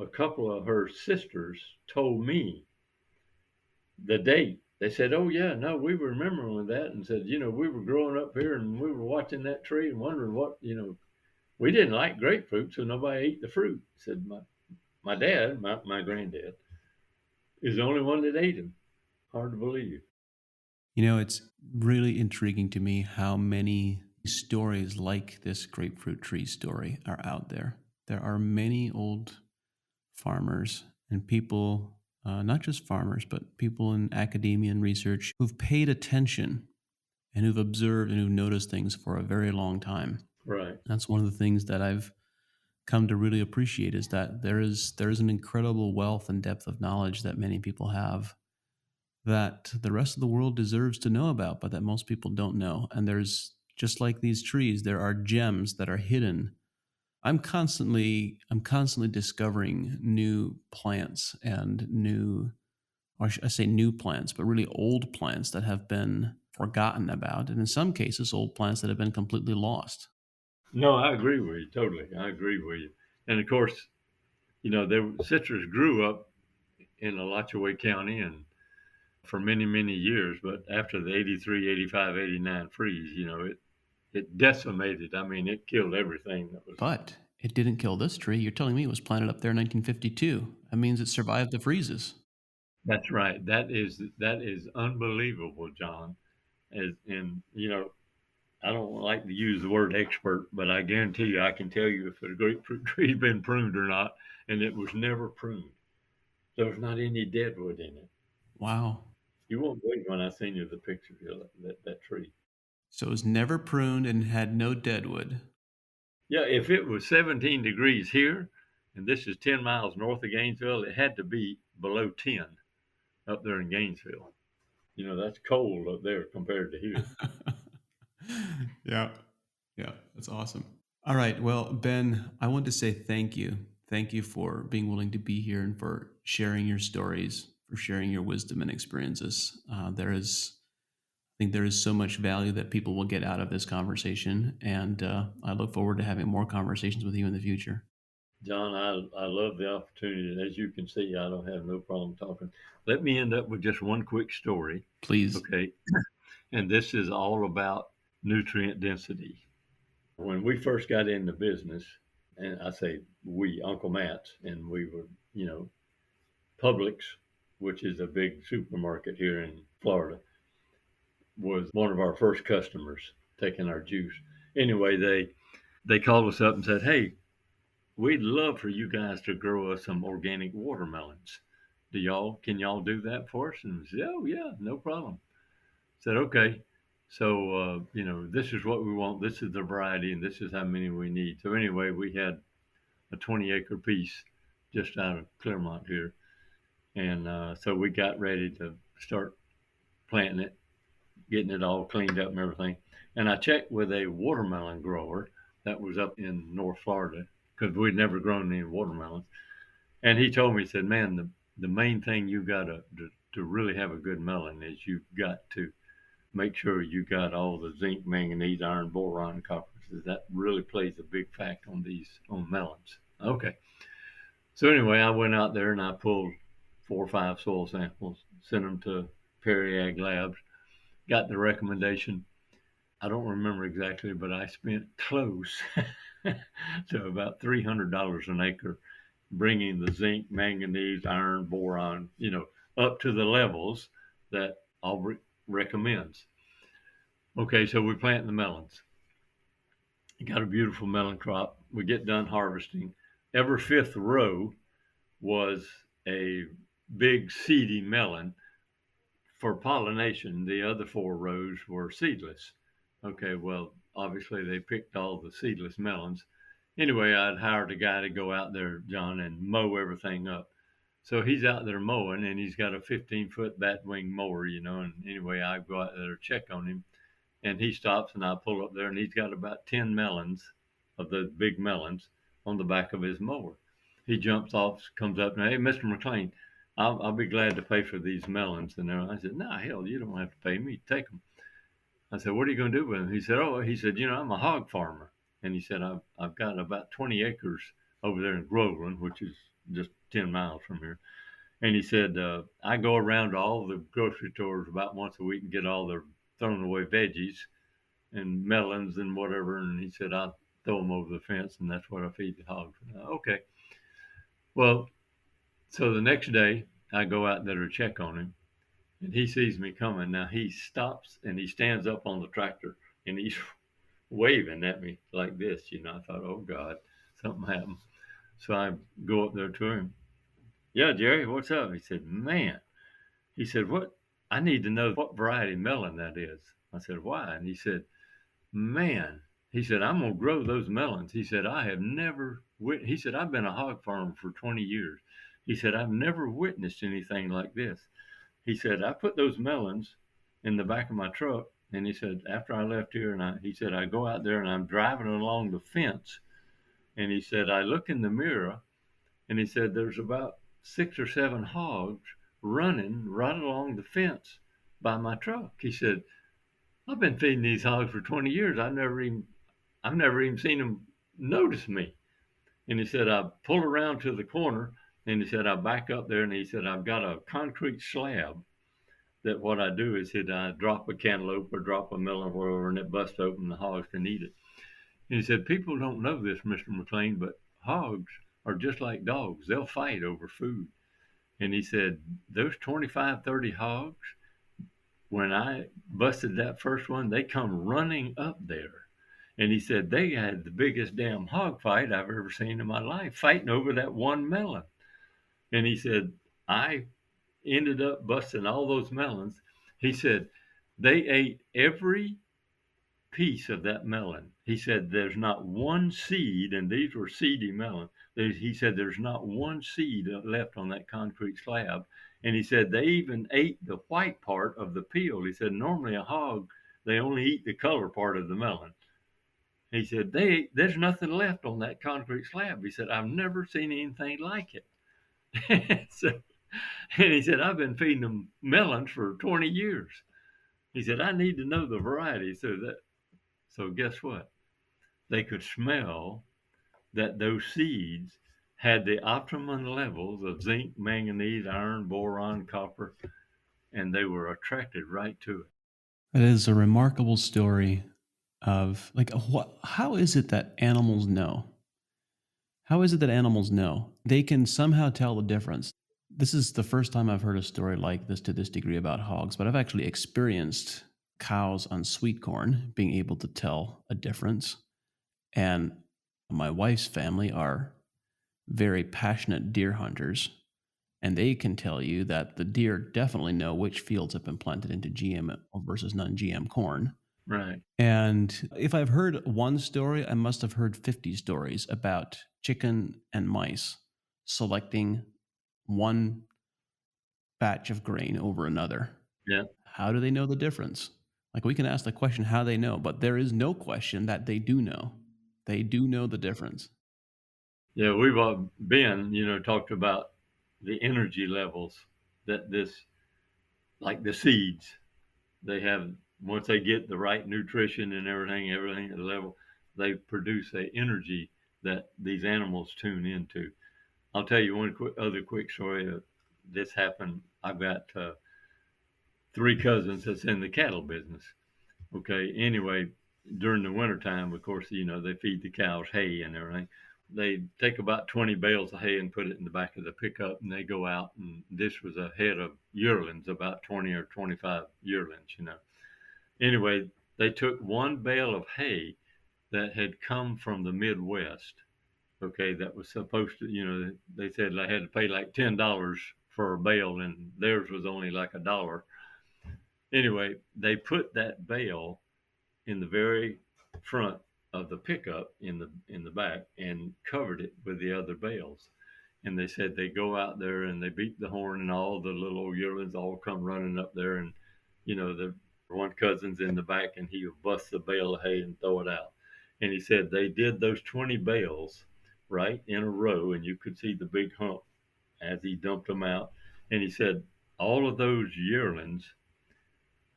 a couple of her sisters told me the date. They said, oh, yeah, no, we were remembering that, and said, we were growing up here and we were watching that tree and wondering we didn't like grapefruit, so nobody ate the fruit. Said my dad, my granddad, is the only one that ate them. Hard to believe.
It's really intriguing to me how many stories like this grapefruit tree story are out there. There are many old farmers and people, not just farmers, but people in academia and research who've paid attention and who've observed and who've noticed things for a very long time.
Right.
That's one of the things that I've come to really appreciate is that there is an incredible wealth and depth of knowledge that many people have that the rest of the world deserves to know about, but that most people don't know. And there's, just like these trees, there are gems that are hidden. I'm constantly discovering new plants and I say new plants, but really old plants that have been forgotten about, and in some cases, old plants that have been completely lost.
No, I agree with you totally. I agree with you. And of course, citrus grew up in Alachua County and for many, many years, but after the 83, 85, 89 freeze, it decimated. I mean, it killed everything that was.
But it didn't kill this tree. You're telling me it was planted up there in 1952. That means it survived the freezes.
That's right. That is unbelievable, John. And I don't like to use the word expert, but I guarantee you, I can tell you if a grapefruit tree has been pruned or not, and it was never pruned. There was not any deadwood in it.
Wow.
You won't believe when I send you the picture of that tree.
So it was never pruned and had no deadwood.
Yeah, if it was 17 degrees here, and this is 10 miles north of Gainesville, it had to be below 10 up there in Gainesville. That's cold up there compared to here.
Yeah. Yeah. That's awesome. All right. Well, Ben, I want to say thank you. Thank you for being willing to be here and for sharing your stories, for sharing your wisdom and experiences. I think there is so much value that people will get out of this conversation. And I look forward to having more conversations with you in the future.
John, I love the opportunity. As you can see, I don't have no problem talking. Let me end up with just one quick story.
Please.
Okay. And this is all about nutrient density. When we first got into business, and I say we, Uncle Matt's, and we were, Publix, which is a big supermarket here in Florida, was one of our first customers taking our juice. Anyway, they called us up and said, "Hey, we'd love for you guys to grow us some organic watermelons. Can y'all do that for us?" And we said, "Oh yeah, no problem." Said, "Okay." So, this is what we want. This is the variety, and this is how many we need. So anyway, we had a 20-acre piece just out of Claremont here, and so we got ready to start planting it, getting it all cleaned up and everything. And I checked with a watermelon grower that was up in North Florida because we'd never grown any watermelons. And he told me, he said, "Man, the main thing you got to really have a good melon is you've got to make sure you got all the zinc, manganese, iron, boron, copper. That really plays a big factor on melons." Okay. So anyway, I went out there and I pulled 4 or 5 soil samples, sent them to Perry Ag Labs, got the recommendation. I don't remember exactly, but I spent close to about $300 an acre bringing the zinc, manganese, iron, boron, up to the levels that Albrecht recommends. Okay, so we plant the melons. Got a beautiful melon crop. We get done harvesting. Every fifth row was a big seedy melon for pollination. The other 4 rows were seedless. Okay, well, obviously they picked all the seedless melons. Anyway, I'd hired a guy to go out there, John, and mow everything up. So he's out there mowing, and he's got a 15-foot batwing mower, and anyway, I go out there to check on him, and he stops, and I pull up there, and he's got about 10 melons of those big melons on the back of his mower. He jumps off, comes up, and, "Hey, Mr. McLean, I'll be glad to pay for these melons." And I said, "No, hell, you don't have to pay me. Take them." I said, "What are you going to do with them?" He said, "I'm a hog farmer." And he said, I've got about 20 acres over there in Groveland, which is just 10 miles from here. And he said, "I go around to all the grocery stores about once a week and get all their thrown away veggies and melons and whatever." And he said, "I'll throw them over the fence, and that's what I feed the hogs." Okay. Well, so the next day I go out there to check on him, and he sees me coming. Now he stops and he stands up on the tractor and he's waving at me like this. I thought, "Oh God, something happened." So I go up there to him. "Yeah, Jerry, what's up?" He said, "Man," he said, "what? I need to know what variety melon that is." I said, "Why?" And he said, "Man," he said, "I'm going to grow those melons." He said, "I have never, he said, I've been a hog farmer for 20 years. He said, I've never witnessed anything like this." He said, "I put those melons in the back of my truck." And he said, "After I left here, he said, I go out there and I'm driving along the fence." And he said, "I look in the mirror," and he said, "there's about 6 or 7 hogs running right along the fence by my truck." He said, "I've been feeding these hogs for 20 years. I've never even seen them notice me." And he said, "I pull around to the corner," and he said, "I back up there," and he said, "I've got a concrete slab that what I do is I drop a cantaloupe or drop a melon or whatever, and it busts open, the hogs can eat it." And he said, "People don't know this, Mr. McLean, but hogs are just like dogs. They'll fight over food." And he said, "Those 25, 30 hogs, when I busted that first one, they come running up there." And he said, "They had the biggest damn hog fight I've ever seen in my life, fighting over that one melon." And he said, "I ended up busting all those melons." He said, "They ate every piece of that melon." He said, "There's not one seed," and these were seedy melons. He said, "There's not one seed left on that concrete slab." And he said, "They even ate the white part of the peel." He said, "Normally a hog, they only eat the color part of the melon." He said, "There's nothing left on that concrete slab." He said, "I've never seen anything like it." So, and he said, "I've been feeding them melons for 20 years." He said, "I need to know the variety." So guess what? They could smell that those seeds had the optimum levels of zinc, manganese, iron, boron, copper, and they were attracted right to it.
It is a remarkable story of like what how is it that animals know? How is it that animals know? They can somehow tell the difference. This is the first time I've heard a story like this to this degree about hogs, but I've actually experienced cows on sweet corn being able to tell a difference. And my wife's family are very passionate deer hunters, and they can tell you that the deer definitely know which fields have been planted into GM versus non GM corn.
Right.
And if I've heard one story, I must have heard 50 stories about chicken and mice selecting one batch of grain over another.
Yeah.
How do they know the difference? Like, we can ask the question how they know, but there is no question that they do know. They do know the difference.
Yeah. We've all been, talked about the energy levels that like the seeds, they have, once they get the right nutrition and everything at the level, they produce a energy that these animals tune into. I'll tell you one other quick story. This happened. I've got three cousins that's in the cattle business. Okay. Anyway, during the wintertime, of course, they feed the cows hay and everything. They take about 20 bales of hay and put it in the back of the pickup, and they go out. And this was a head of yearlings, about 20 or 25 yearlings. Anyway, they took one bale of hay that had come from the Midwest. Okay, that was supposed to, they said they had to pay like $10 for a bale, and theirs was only like $1. Anyway, they put that bale in the very front of the pickup in the back and covered it with the other bales. And they said they go out there and they beat the horn, and all the little old yearlings all come running up there, and the one cousin's in the back, and he would bust the bale of hay and throw it out. And he said they did those 20 bales right in a row, and you could see the big hump as he dumped them out. And he said all of those yearlings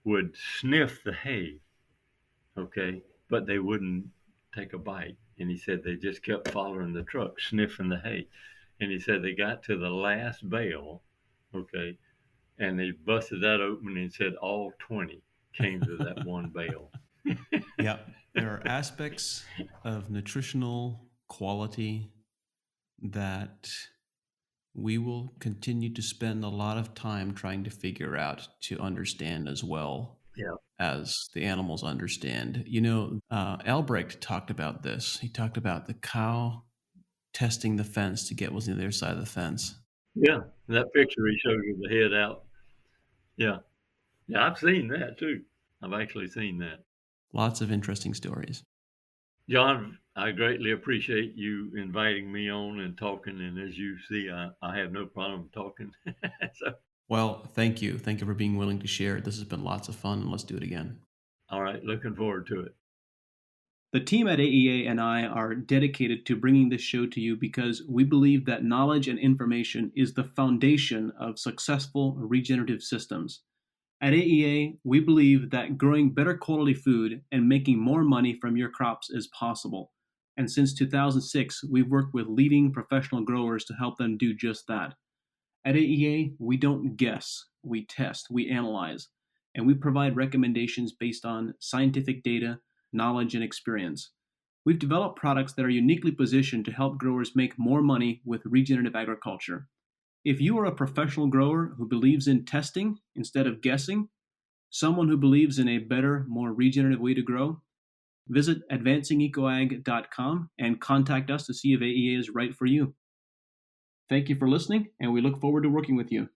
would sniff the hay, okay, but they wouldn't take a bite. And he said they just kept following the truck, sniffing the hay. And he said they got to the last bale, okay, and they busted that open, and he said all 20 came to that one bale.
Yeah, there are aspects of nutritional quality that we will continue to spend a lot of time trying to figure out to understand as well
Yeah.
as the animals understand. Albrecht talked about this. He talked about the cow testing the fence to get what's on the other side of the fence.
Yeah. That picture he showed with the head out. Yeah. Yeah. I've seen that too. I've actually seen that.
Lots of interesting stories.
John, I greatly appreciate you inviting me on and talking. And as you see, I have no problem talking. So,
Well, thank you. Thank you for being willing to share. This has been lots of fun, and let's do it again.
all right. Looking forward to it.
The team at AEA and I are dedicated to bringing this show to you because we believe that knowledge and information is the foundation of successful regenerative systems. At AEA, we believe that growing better quality food and making more money from your crops is possible. And since 2006, we've worked with leading professional growers to help them do just that. At AEA, we don't guess, we test, we analyze, and we provide recommendations based on scientific data, knowledge, and experience. We've developed products that are uniquely positioned to help growers make more money with regenerative agriculture. If you are a professional grower who believes in testing instead of guessing, someone who believes in a better, more regenerative way to grow, visit advancingecoag.com and contact us to see if AEA is right for you. Thank you for listening, and we look forward to working with you.